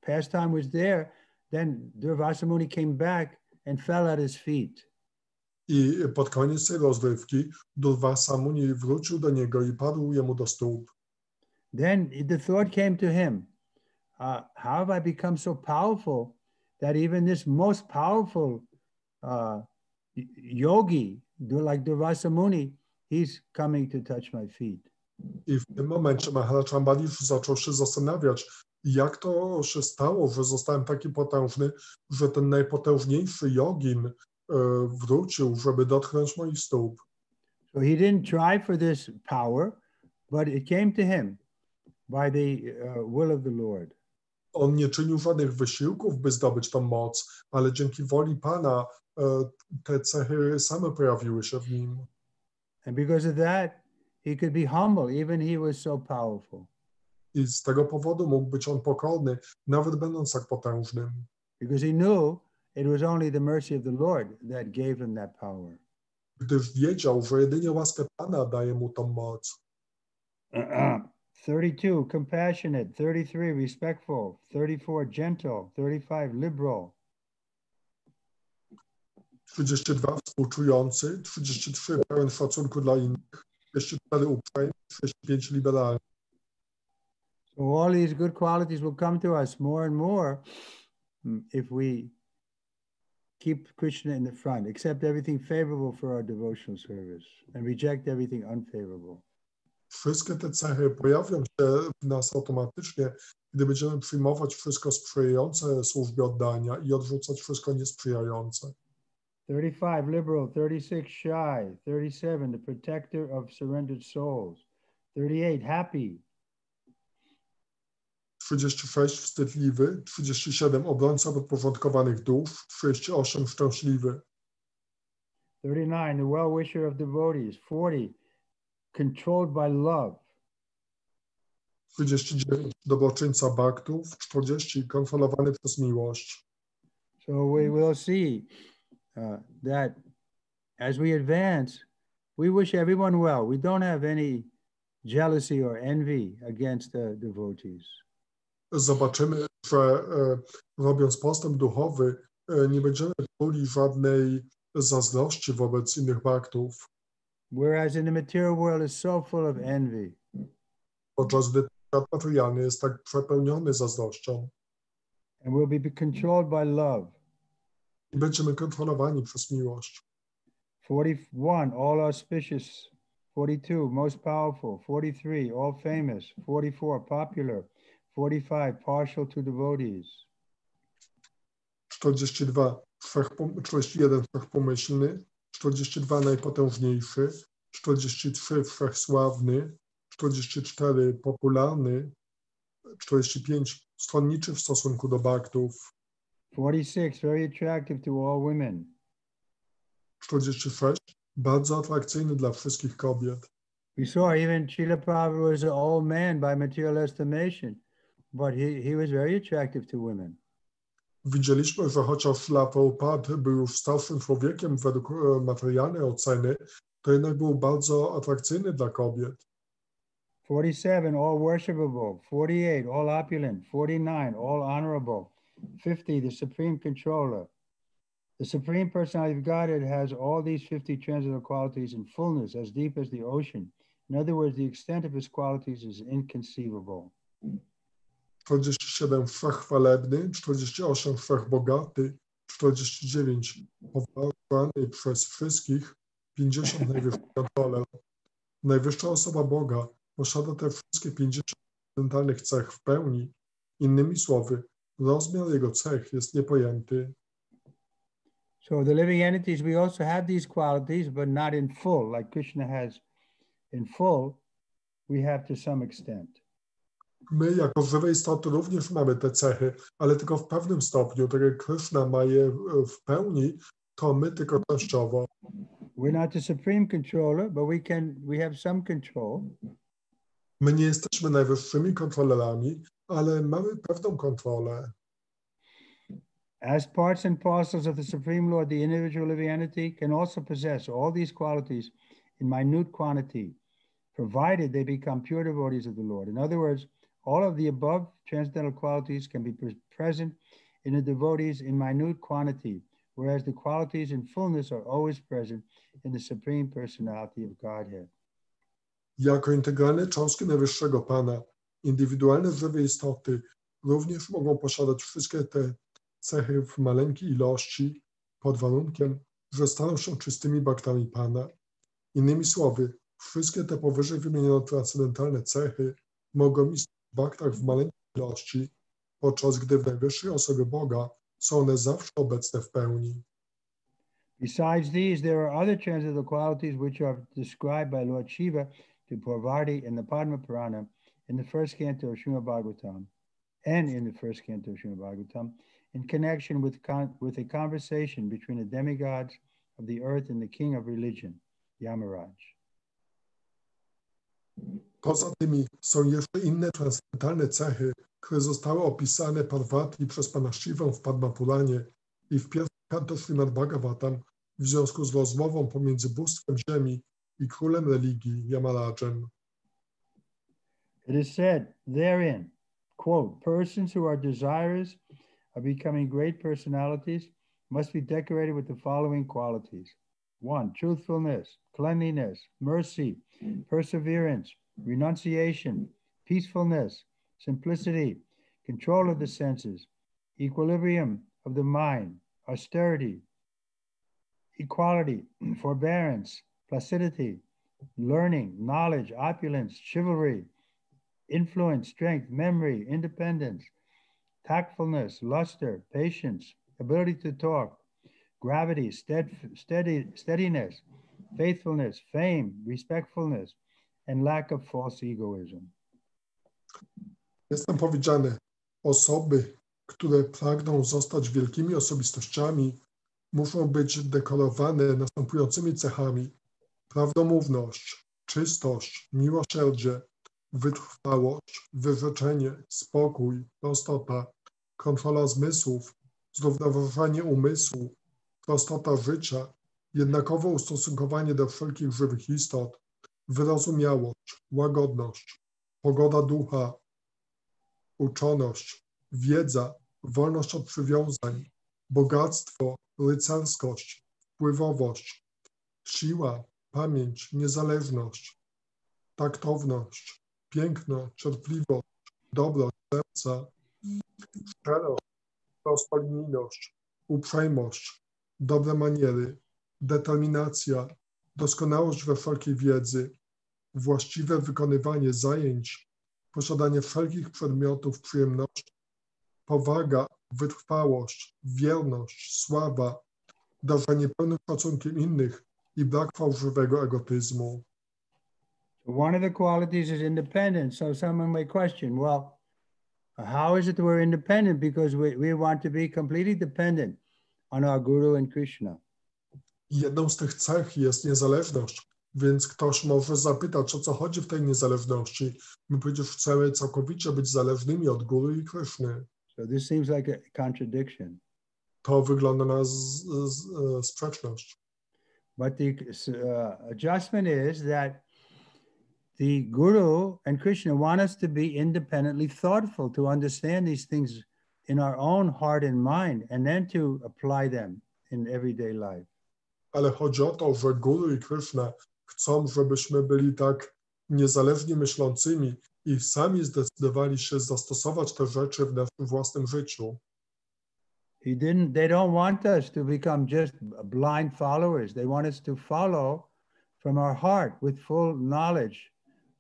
pastime was there, then Durvasa Muni came back and fell at his feet. I pod koniec tej rozrywki Durvasa Muni wrócił do niego i padł jemu do stóp. Then the thought came to him, how have I become so powerful that even this most powerful yogi, like Durvasa Muni, he's coming to touch my feet. I w tym momencie Maharaj Ambarish zaczął się zastanawiać, jak to się stało, że zostałem taki potężny, że ten najpotężniejszy jogin wrócił, żeby dotknąć moich stóp. So he didn't try for this power, but it came to him by the will of the Lord. On nie czynił żadnych wysiłków, by zdobyć tą moc, ale dzięki woli Pana te cechy same pojawiły się w nim. And because of that, he could be humble, even he was so powerful. I z tego powodu mógł być on pokorny, nawet będąc tak potężnym. Because he knew it was only the mercy of the Lord that gave him that power. Gdyż wiedział, że jedynie łaskę Pana daje mu tą moc. 32, compassionate. 33, respectful. 34, gentle. 35, liberal. 32, współczujący. 33, pełen szacunku dla innych. 34, uprzejmy. 35, liberalny. So all these good qualities will come to us more and more if we keep Krishna in the front, accept everything favorable for our devotional service, and reject everything unfavorable. Wszystkie te cechy pojawią się w nas automatycznie, gdy będziemy przyjmować wszystko sprzyjające służbie oddania i odrzucać wszystko niesprzyjające. 35, liberal. 36, shy. 37, the protector of surrendered souls. 38, happy. 36, wstydliwy. 37, obrońca podporządkowanych dusz. 38, szczęśliwy. 39, the well-wisher of devotees. 40, controlled by love. 39. Dobroczyńca baktów. 40. Kontrolowany przez miłość. So we will see that as we advance, we wish everyone well. We don't have any jealousy or envy against the devotees. Zobaczymy, że robiąc postęp duchowy, nie będziemy czuli żadnej zazdrości wobec innych baktów. Whereas in the material world is so full of envy. Podczas gdy świat materialny jest tak przepełniony zazdrością. And we'll be controlled by love. I będziemy kontrolowani przez miłość. 41, all auspicious. 42, most powerful. 43, all famous. 44, popular. 45, partial to devotees. 42, 41 wszechpomyślny, 42 najpotężniejszy, 43 wszechsławny, 44 popularny, 45 stronniczy w stosunku do baktów, 46, very attractive to all women. 46 bardzo atrakcyjny dla wszystkich kobiet. We saw even Srila Prabhupada was an old man by material estimation, but he was very attractive to women. Widzieliśmy, że chociaż Śrila Prabhupada był już starszym człowiekiem według materialnej oceny, to jednak był bardzo atrakcyjny dla kobiet. 47, all worshipable. 48, all opulent. 49, all honorable. 50, the supreme controller. The Supreme Personality of Godhead has all these 50 transcendental qualities in fullness, as deep as the ocean. In other words, the extent of his qualities is inconceivable. 47 wszechchwalebny, 48 wszechbogaty, 49 powołany przez wszystkich, 50 najwyższy kontroler. Najwyższa osoba Boga posiada te wszystkie 50 transcendentalnych cech w pełni. Innymi słowy, rozmiar jego cech jest niepojęty. So the living entities, we also have these qualities, but not in full, like Krishna has in full, we have to some extent. My jako żywe istoty również mamy te cechy, ale tylko w pewnym stopniu, tak jak Krishna ma je w pełni, to my tylko częściowo. We're not the supreme controller, but we have some control. My nie jesteśmy najwyższymi kontrolerami, ale mamy pewną kontrolę. As parts and parcels of the Supreme Lord, the individual living entity can also possess all these qualities in minute quantity, provided they become pure devotees of the Lord. In other words, all of the above transcendental qualities can be present in the devotees in minute quantity, whereas the qualities in fullness are always present in the Supreme Personality of Godhead. Jako integralne cząstki Najwyższego Pana, indywidualne żywe istoty również mogą posiadać wszystkie te cechy w maleńkiej ilości, pod warunkiem, że staną się czystymi baktami Pana. Innymi słowy, wszystkie te powyżej wymienione transcendentalne cechy mogą istnieć w baktach w maleńkiej ilości, podczas gdy w najwyższej osobie Boga są one zawsze obecne w pełni. Besides these, there are other transcendental qualities which are described by Lord Shiva to Parvati in the Padma Purana, in the first canto of Srimad Bhagavatam, and in the first canto of Srimad Bhagavatam, in connection with a conversation between the demigods of the earth and the king of religion, Yamaraj. Poza tymi są jeszcze inne transcendentalne cechy, które zostały opisane Parvati przez Pana Shivę w Padma Puranie i w pierwszym kanto Srimad Bhagavatam w związku z rozmową pomiędzy bóstwem ziemi i królem religii, Yamarajem. It is said therein, quote, persons who are desirous of becoming great personalities must be decorated with the following qualities. 1, truthfulness, cleanliness, mercy, perseverance, renunciation, peacefulness, simplicity, control of the senses, equilibrium of the mind, austerity, equality, forbearance, placidity, learning, knowledge, opulence, chivalry, influence, strength, memory, independence, tactfulness, luster, patience, ability to talk, gravity, steadiness, faithfulness, fame, respectfulness, and lack of false egoism. Jest tam powiedziane, osoby, które pragną zostać wielkimi osobistościami, muszą być dekorowane następującymi cechami: prawdomówność, czystość, miłosierdzie, wytrwałość, wyrzeczenie, spokój, prostota, kontrola zmysłów, zrównoważenie umysłu, prostota życia, jednakowe ustosunkowanie do wszelkich żywych istot, wyrozumiałość, łagodność, pogoda ducha, uczoność, wiedza, wolność od przywiązań, bogactwo, rycerskość, wpływowość, siła, pamięć, niezależność, taktowność, piękno, cierpliwość, dobroć serca, szczerość, prostolinijność, uprzejmość, dobre maniery, determinacja, doskonałość we wszelkiej wiedzy, właściwe wykonywanie zajęć, posiadanie wszelkich przedmiotów przyjemności, powaga, wytrwałość, wierność, sława, darzenie pełnym szacunkiem innych i brak fałszywego egotyzmu. One of the qualities is independence. So someone may question, well, how is it that we're independent? Because we want to be completely dependent on our Guru and Krishna. Jedną z tych cech jest niezależność, więc ktoś może zapytać, o co chodzi w tej niezależności. My przecież chcemy całkowicie być zależnymi od Guru i Kryszny. So this seems like a contradiction. To wygląda na sprzeczność. But the adjustment is that the Guru and Krishna want us to be independently thoughtful, to understand these things in our own heart and mind, and then to apply them in everyday life. Ale chodzi o to, że Guru i Kryszna chcą, żebyśmy byli tak niezależnie myślącymi i sami zdecydowali się zastosować te rzeczy w naszym własnym życiu. They don't want us to become just blind followers. They want us to follow from our heart with full knowledge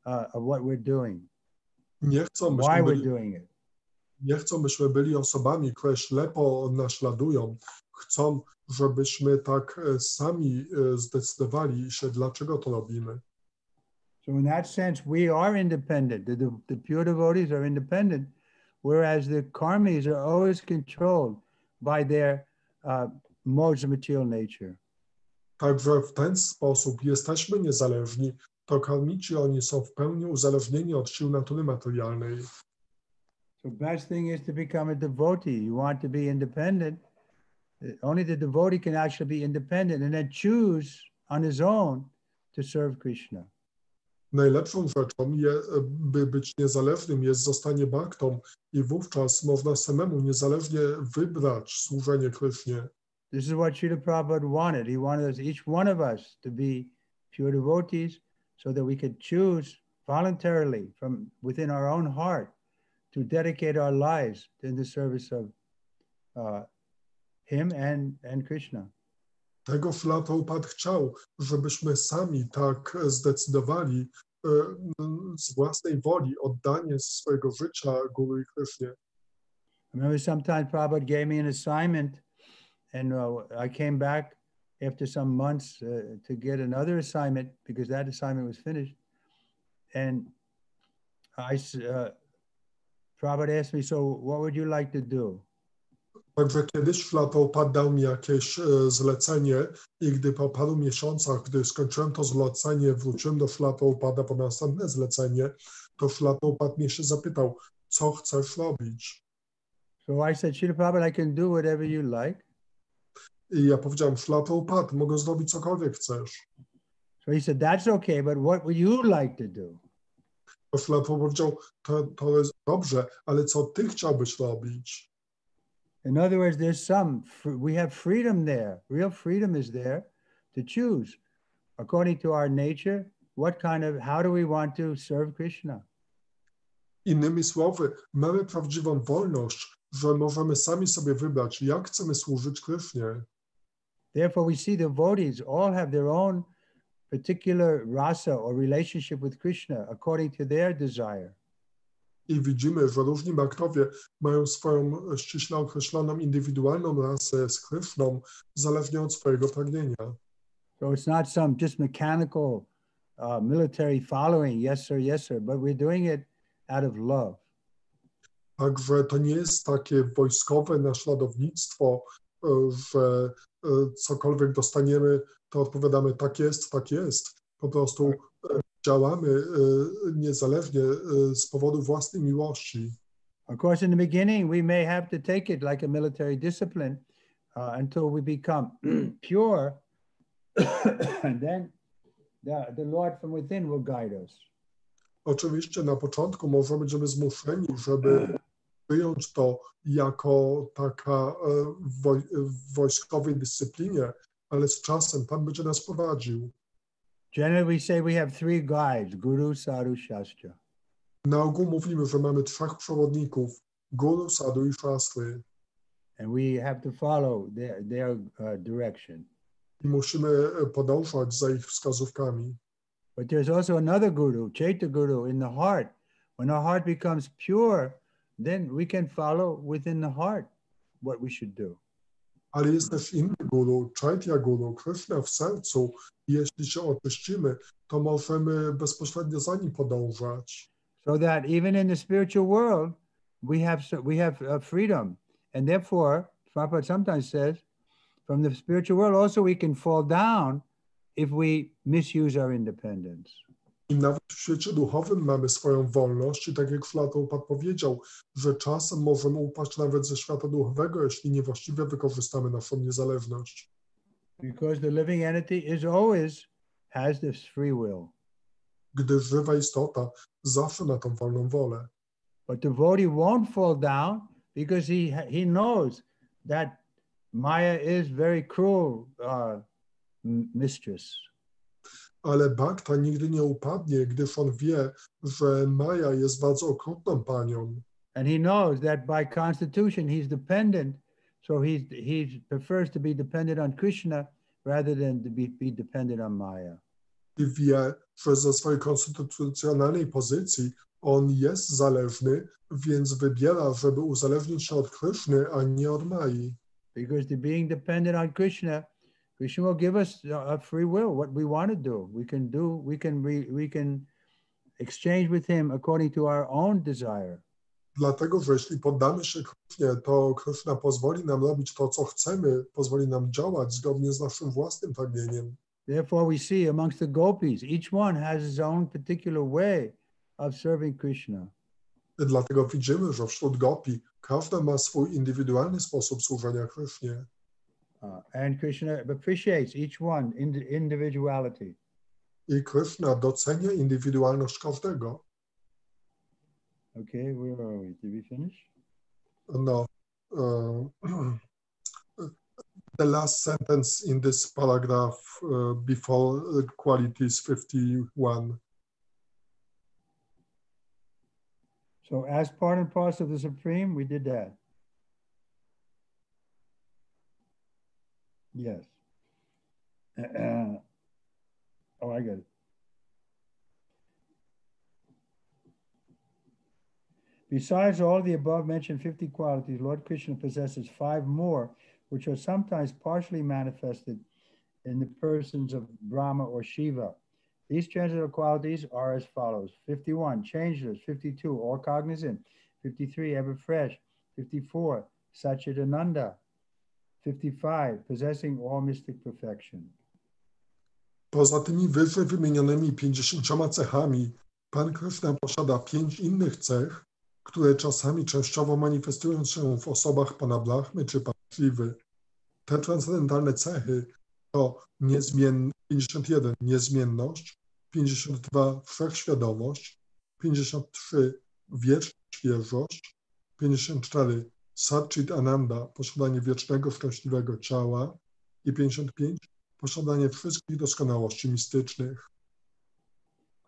of what we're doing, why we're doing it. Nie chcą, byśmy byli osobami, które ślepo naśladują. Chcą, żebyśmy tak sami zdecydowali się, dlaczego to robimy. So in that sense, we are independent. The pure devotees are independent, whereas the karmis are always controlled by their modes of material nature. Także w ten sposób jesteśmy niezależni, to karmici oni są w pełni uzależnieni od sił natury materialnej. So best thing is to become a devotee. You want to be independent. Only the devotee can actually be independent and then choose on his own to serve Krishna. Najlepszą rzeczą, by być niezależnym, jest zostanie baktą i wówczas można samemu niezależnie wybrać służenie Krysznie. This is what Srila Prabhupada wanted. He wanted us, each one of us, to be pure devotees so that we could choose voluntarily from within our own heart to dedicate our lives in the service of him and Krishna. Tego Srila Prabhupada chciał, żebyśmy sami tak zdecydowali z własnej woli oddanie swojego życia Guru i Krysznie. I remember sometimes Prabhupada gave me an assignment and I came back after some months to get another assignment because that assignment was finished. And Prabhupada asked me, so what would you like to do? Także kiedyś Srila Prabhupada dał mi jakieś zlecenie i gdy po paru miesiącach, gdy skończyłem to zlecenie, wróciłem do Srila Prabhupada po następne zlecenie, to Srila Prabhupada mnie się zapytał, co chcesz robić? So I said, Srila Prabhupada, I can do whatever you like. I ja powiedziałem, Srila Prabhupada, mogę zrobić cokolwiek chcesz. So he said, that's okay, but what would you like to do? To Srila Prabhupada powiedział, to jest dobrze, ale co ty chciałbyś robić? In other words, we have freedom there. Real freedom is there to choose according to our nature, how do we want to serve Krishna? Innymi słowy, mamy prawdziwą wolność, że możemy sami sobie wybrać, jak chcemy służyć Krysznie. Therefore, we see devotees all have their own particular rasa or relationship with Krishna according to their desire. I widzimy, że różni bhaktowie mają swoją ściśle określoną indywidualną rasę z Kryszną, zależnie od swojego pragnienia. So it's not some just mechanical military following, yes sir, but we're doing it out of love. Także to nie jest takie wojskowe naśladownictwo, że cokolwiek dostaniemy, to odpowiadamy tak jest, tak jest. Po prostu działamy niezależnie z powodu własnej miłości. Of course, in the beginning, we may have to take it like a military discipline until we become pure, and then the Lord from within will guide us. Oczywiście na początku może będziemy zmuszeni, żeby wyjąć to jako taka w wojskowej dyscyplinie, ale z czasem Pan będzie nas prowadził. Generally, we say we have three guides: Guru, Sadhu, Shastra. Na ogół mówimy, że mamy trzech przewodników: Guru, Sadhu i Shastry. And we have to follow their direction. I musimy podążać za ich wskazówkami. But there's also another Guru, Chaitya Guru, in the heart. When our heart becomes pure, then we can follow within the heart what we should do. Ale jest też inny guru, Chaitya Guru, Krishna w sercu. Jeśli się oczyścimy, to możemy bezpośrednio za nim podążać. So that even in the spiritual world, we have freedom. And therefore, Prabhupada sometimes says, from the spiritual world also we can fall down if we misuse our independence. I nawet w świecie duchowym mamy swoją wolność i tak jak Prabhupada powiedział, że czasem możemy upaść nawet ze świata duchowego, jeśli niewłaściwie wykorzystamy naszą niezależność. Because the living entity always has this free will. Gdyż żywa istota zawsze ma tą wolną wolę. But the devotee won't fall down because he knows that Maya is very cruel mistress. Ale Bhakta nigdy nie upadnie, gdyż on wie, że Maja jest bardzo okrutną panią. And he knows that by constitution he's dependent, so he prefers to be dependent on Krishna rather than to be dependent on Maya. I wie, że ze swojej konstytucjonalnej pozycji on jest zależny, więc wybiera, żeby uzależnić się od Krishny, a nie od Mai. Because the being dependent on Krishna, Krishna will give us a free will, what we want to do. We can exchange with him according to our own desire. Dlatego, że jeśli poddamy się Krishnie, to Krishna pozwoli nam robić to, co chcemy, pozwoli nam działać zgodnie z naszym własnym pragnieniem. Therefore we see amongst the gopis, each one has his own particular way of serving Krishna. Dlatego widzimy, że wśród gopi każda ma swój indywidualny sposób służenia Krishnie. And Krishna appreciates each one individuality. I Krishna docenia indywidualność każdego. Okay, where are we? Did we finish? No, the last sentence in this paragraph before qualities 51. So as part and parcel of the Supreme, we did that. Yes. Oh, I get it. Besides all the above mentioned 50 qualities, Lord Krishna possesses 5 more, which are sometimes partially manifested in the persons of Brahma or Shiva. These transcendental qualities are as follows: 51, changeless; 52, all cognizant; 53, ever fresh; 54, Satchidananda; 55, possessing all mystic perfection. Poza tymi wyżej wymienionymi 50 cechami, Pan Krishna posiada 5 innych cech, które czasami częściowo manifestują się w osobach Pana Brahmy czy Pana Shiwy. Te transcendentalne cechy to 51 niezmienność, 52 wszechświadomość, 53 wieczna świeżość, 54 Satchit Ananda, posiadanie wiecznego, szczęśliwego ciała i 55 posiadanie wszystkich doskonałości mistycznych.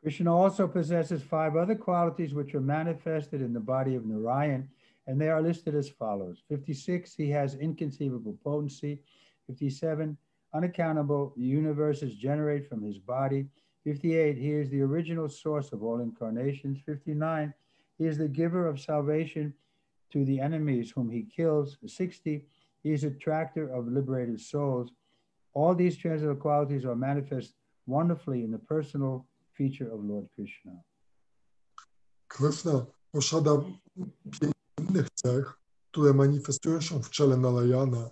Krishna also possesses 5 other qualities which are manifested in the body of Narayan, and they are listed as follows. 56, he has inconceivable potency. 57, unaccountable universes generate from his body. 58, he is the original source of all incarnations. 59, he is the giver of salvation to the enemies whom he kills. 60, he is attractor of liberated souls. All these transcendental qualities are manifest wonderfully in the personal feature of Lord Krishna. Krishna posiada 5 innych cech, które manifestują się w ciele Narayana.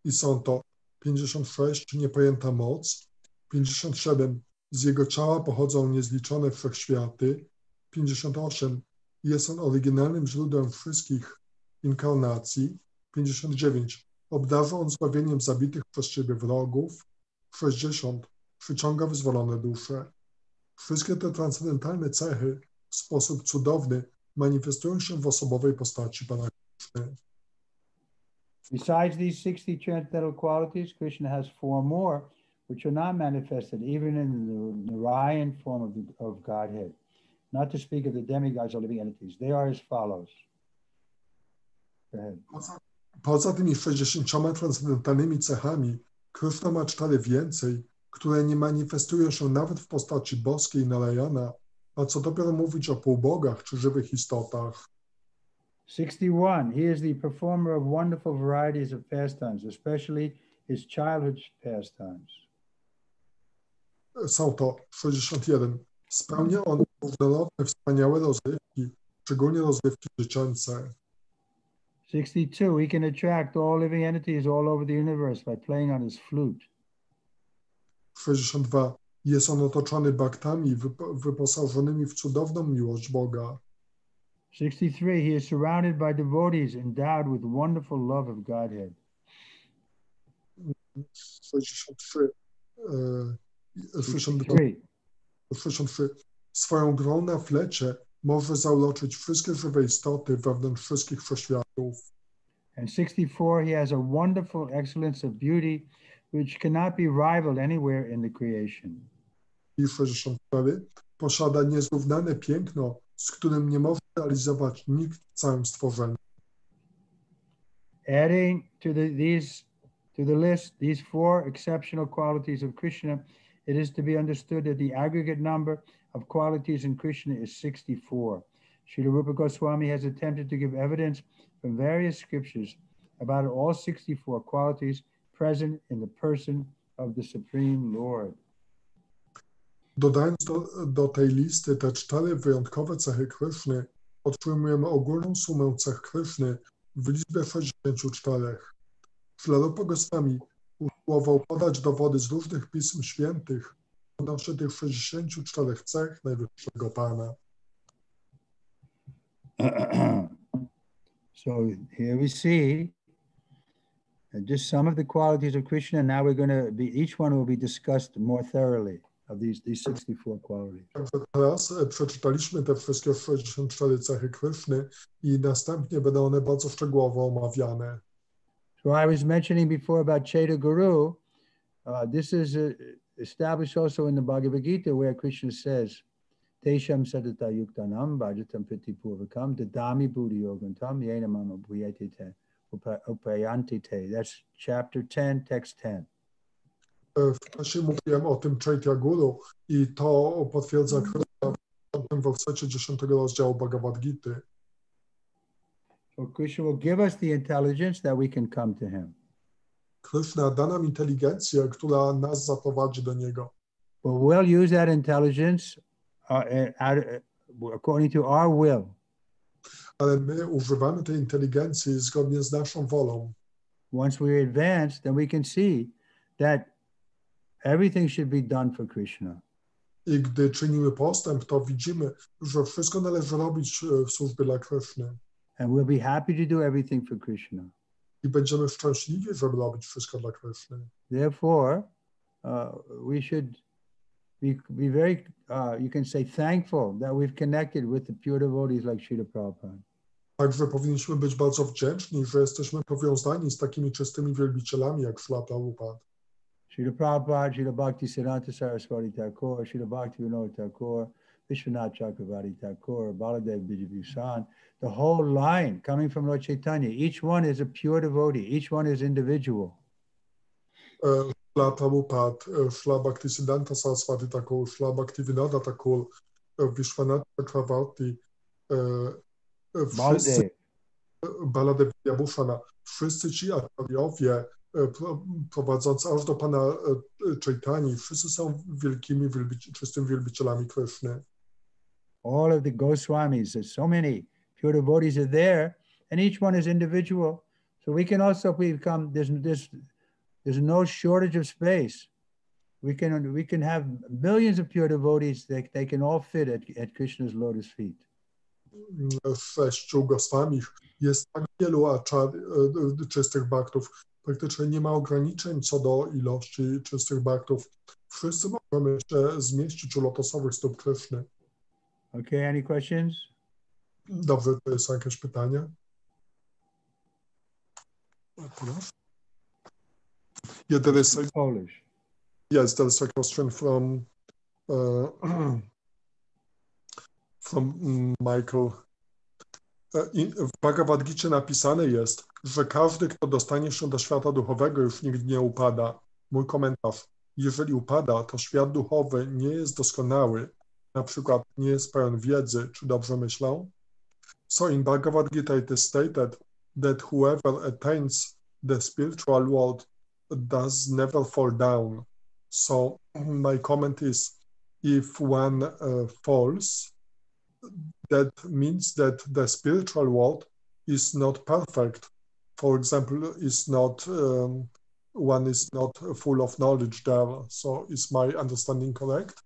i są to 56 niepojęta moc, 57 z jego ciała pochodzą niezliczone wszechświaty, 58 jest on oryginalnym źródłem wszystkich inkarnacji, 59 obdarza on zbawieniem zabitych przez siebie wrogów, 60 przyciąga wyzwolone dusze. Wszystkie te transcendentalne cechy w sposób cudowny manifestują się w osobowej postaci Pana Krishny. Besides these 60 transcendental qualities, Krishna has 4 more, which are not manifested even in the Narayan form of Godhead. Not to speak of the demigods or living entities. They are as follows. Go ahead. Poza tymi 60 transcendentalnymi cechami, Krishna ma 4 więcej, które nie manifestują się nawet w postaci boskiej Narayana, a co dopiero mówić o półbogach czy żywych istotach. 61, he is the performer of wonderful varieties of pastimes, especially his childhood pastimes. Są to 61. Spełnia on różnorodne, wspaniałe rozrywki, szczególnie rozrywki dziecięce. 62, he can attract all living entities all over the universe by playing on his flute. 62. Jest on otoczony baktami wyposażonymi w cudowną miłość Boga. 63, he is surrounded by devotees endowed with wonderful love of Godhead. 63. 63. Swoją grą na flecie może zauroczyć wszystkie żywe istoty wewnątrz wszystkich wszechświatów. And 64, he has a wonderful excellence of beauty which cannot be rivaled anywhere in the creation. I 64. Posiada niezrównane piękno, z którym nie może realizować nikt w całym stworzeniu. Adding to the list these 4 exceptional qualities of Krishna, it is to be understood that the aggregate number of qualities in Krishna is 64. Srila Rupa Goswami has attempted to give evidence from various scriptures about all 64 qualities present in the person of the Supreme Lord. Dodając do tej listy te 4 wyjątkowe cechy Kryszny, otrzymujemy ogólną sumę cech Kryszny w liczbie 64. Srila Rupa Goswami usiłował podać dowody z różnych pism świętych odnośnie tych 64 cech Najwyższego Pana. So here we see just some of the qualities of Krishna. Now we're going to be, each one will be discussed more thoroughly of these 64 qualities. Teraz przeczytaliśmy te wszystkie 64 cechy Kryszny i następnie będą one bardzo szczegółowo omawiane. So I was mentioning before about Chaitya Guru. This is established also in the Bhagavad Gita, where Krishna says, Tesham sadata yuktanam bhajatam pritipurvakam dadami buddhi yogantam yena mama bhuyatite upayantite. That's chapter 10, text 10. Wcześniej mówiłem o tym Chaitya Guru i to potwierdza Krishna w 5. wersecie 10 rozdziału Bhagavad Gity. So Krishna will give us the intelligence that we can come to him. Krishna da nam inteligencję, która nas zaprowadzi do Niego. But we'll use that intelligence according to our will. Ale my używamy tej inteligencji zgodnie z naszą wolą. Once we advance, then we can see that everything should be done for Krishna. I gdy czynimy postęp, to widzimy, że wszystko należy robić w służbie dla Krishny. And we'll be happy to do everything for Krishna. I będziemy szczęśliwi, żeby robić wszystko dla Krishny. Therefore, we should be very, you can say, thankful that we've connected with the pure devotees like Srila Prabhupada. Także powinniśmy być bardzo wdzięczni, że jesteśmy powiązani z takimi czystymi wielbicielami jak Srila Prabhupada. Srila Prabhupada, Srila Bhakti Siddhanta Saraswati Thakur, Srila Bhakti Vinod Thakur, Vishwanath Chakravarti Thakur, Baladev Bijabhusan, the whole line coming from Lord Chaitanya, each one is a pure devotee, each one is individual. Srila Prabhupada, Srila Bhakti Siddhanta Saraswati Thakur, Srila Bhakti Vinoda Thakur, Vishwanath Chakravarti, Baladev Bijabhusan, wszyscy ci acharyowie prowadzący aż do Pana Chaitani, wszyscy są wielkimi, czystymi wielbicielami Krishny. All of the Goswamis, there's so many pure devotees are there, and each one is individual. So we can also become, there's no shortage of space. We can have millions of pure devotees that they can all fit at Krishna's lotus feet. W 6 Goswamich jest tak wielu czystych bhaktów. Praktycznie nie ma ograniczeń co do ilości czystych bhaktów. Wszyscy możemy się zmieścić u lotosowych stóp Kryszny. Okay, any questions? Dobrze, to są jakieś pytania? Yeah, there is Polish. Yes, there's a question from Michael. W Bhagavad Gicie napisane jest, że każdy, kto dostanie się do świata duchowego, już nigdy nie upada. Mój komentarz. Jeżeli upada, to świat duchowy nie jest doskonały, na przykład nie jest pełen wiedzy, czy dobrze myślę? So in Bhagavad Gita it is stated that whoever attains the spiritual world does never fall down. So my comment is, if one falls, that means that the spiritual world is not perfect. For example, one is not full of knowledge there. So is my understanding correct?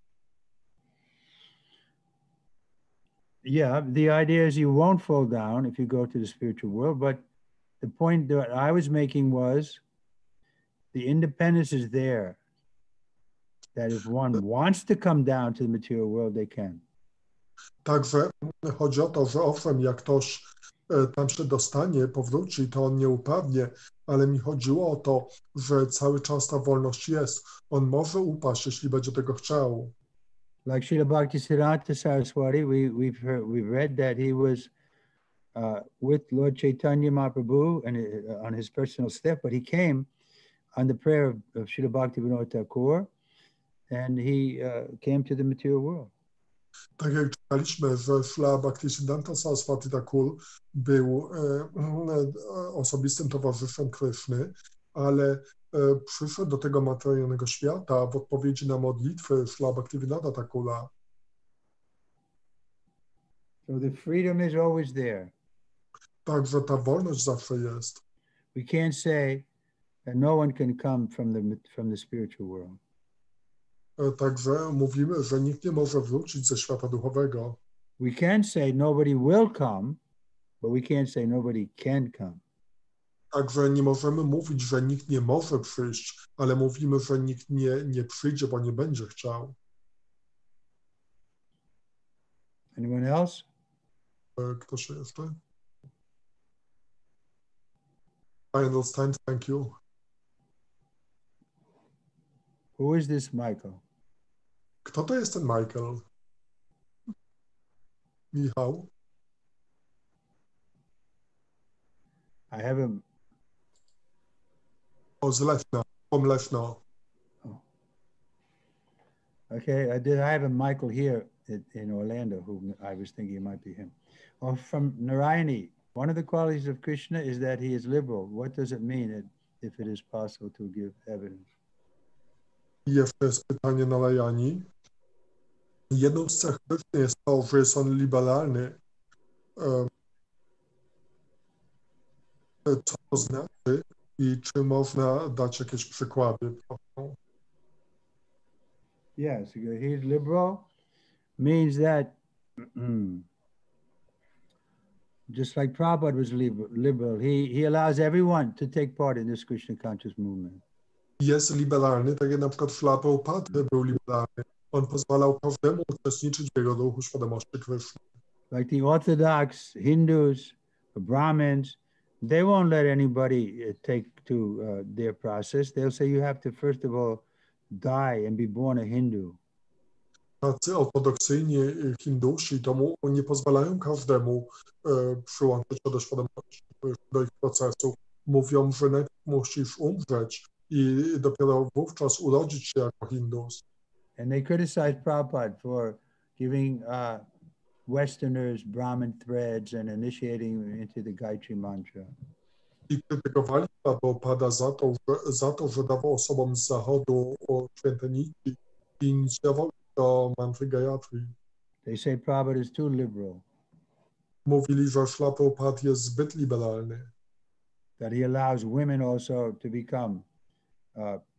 Yeah, the idea is you won't fall down if you go to the spiritual world, but the point that I was making was the independence is there. That if one wants to come down to the material world, they can. Także chodzi o to, że owszem, jak ktoś tam się dostanie, powróci, to on nie upadnie, ale mi chodziło o to, że cały czas ta wolność jest. On może upaść, jeśli będzie tego chciał. Like Srila Bhaktisiddhanta Saraswati, we've read that he was with Lord Chaitanya Mahaprabhu and on his personal step, but he came on the prayer of Srila Bhaktivinoda Thakur, and he came to the material world. Tak jak czytaliśmy, że Srila Bhaktisiddhanta Saraswati Thakur był osobistym towarzyszem Kryszny, ale przyszedł do tego materialnego świata w odpowiedzi na modlitwy Srila Bhaktivinoda Thakura. So the freedom is always there. Także ta wolność zawsze jest. We can't say that no one can come from the spiritual world. Także mówimy, że nikt nie może wrócić ze świata duchowego. We can say nobody will come, but we can't say nobody can come. Także nie możemy mówić, że nikt nie może przyjść, ale mówimy, że nikt nie przyjdzie, bo nie będzie chciał. Anyone else? Ktoś jeszcze? I understand, thank you. Who is this Michael? Kto to jest ten Michael? Michał? I have him. O, z Leszna, Leszna. Oh. Okay, I have a Michael here in Orlando who I was thinking it might be him. Oh, from Narayani, one of the qualities of Krishna is that he is liberal. What does it mean if it is possible to give evidence? I jeszcze jest pytanie na Narayani. Jedną z cech Kryszny jest to, że jest on liberalny. Co to znaczy i czy można dać jakieś przykłady? Yes, he's liberal means that just like Prabhupada was liberal, he allows everyone to take part in this Krishna conscious movement. Jest liberalny, tak jak na przykład Srila Prabhupada był liberalny. On pozwalał każdemu uczestniczyć w jego ruchu świadomości Kryszny. Like the Orthodox Hindus, the Brahmins, they won't let anybody take to their process. They'll say you have to first of all die and be born a Hindu. Tacy ortodoksyjni Hindusi to nie pozwalają każdemu przyłączyć się do świadomości, do ich procesu. Mówią, że najpierw musisz umrzeć i dopiero wówczas urodzić się jako Hindus. And they criticize Prabhupada for giving Westerners Brahmin threads and initiating into the Gayatri mantra. I krytykowali Prabhupada za to, że dawał osobom z zachodu święte niki i inicjował do mantry Gayatri. They say Prabhupada is too liberal. Mówili, że Srila Prabhupada jest zbyt liberalny. that he allows women also to become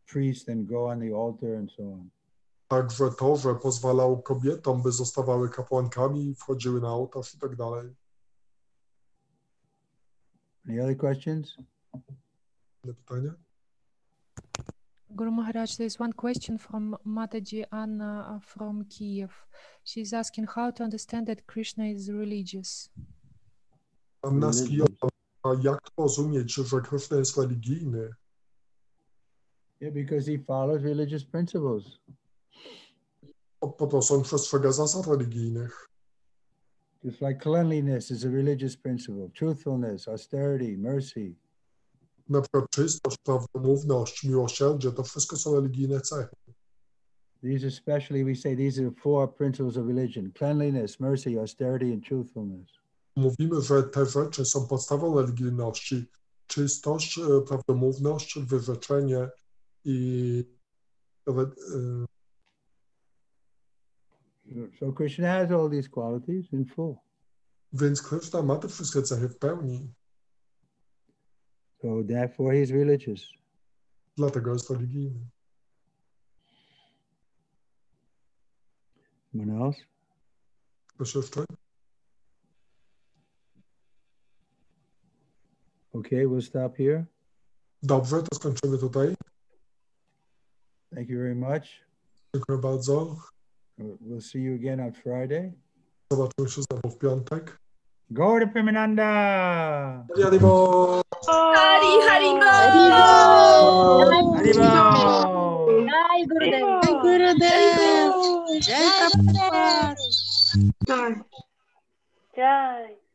priests and go on the altar and so on. Także to, że pozwalał kobietom, by zostawały kapłankami, wchodziły na ołtarz i tak dalej. Any other questions? Inne pytania? Guru Maharaj, there's one question from Mataji Anna from Kiev. She's asking how to understand that Krishna is religious. Anna z Kijowa, jak rozumieć, że Krishna jest religijny? Yeah, because he follows religious principles. Po prostu on przestrzega zasad religijnych. Just like cleanliness is a religious principle, truthfulness, austerity, mercy. Na przykład czystość, prawdomówność, miłosierdzie, to wszystko są religijne cechy. These especially, we say these are the 4 principles of religion: cleanliness, mercy, austerity, and truthfulness. Mówimy, że te rzeczy są podstawą religijności. Czystość, prawdomówność, wyrzeczenie i So Krishna has all these qualities in full. Więc Krishna ma te wszystkie cechy w pełni. So therefore he's religious. Dlatego jest religijny. Anyone else? Ktoś jeszcze? Okay, we'll stop here. Dobrze, to skończymy tutaj. Thank you very much. Dziękuję bardzo. We'll see you again on Friday. Zobaczymy się znowu w piątek. Gaura Premananda! Haribo! Hari Haribo! Haribo! Jai Gurudev! Jai Gurudev! Jai Prabhupada! Jai!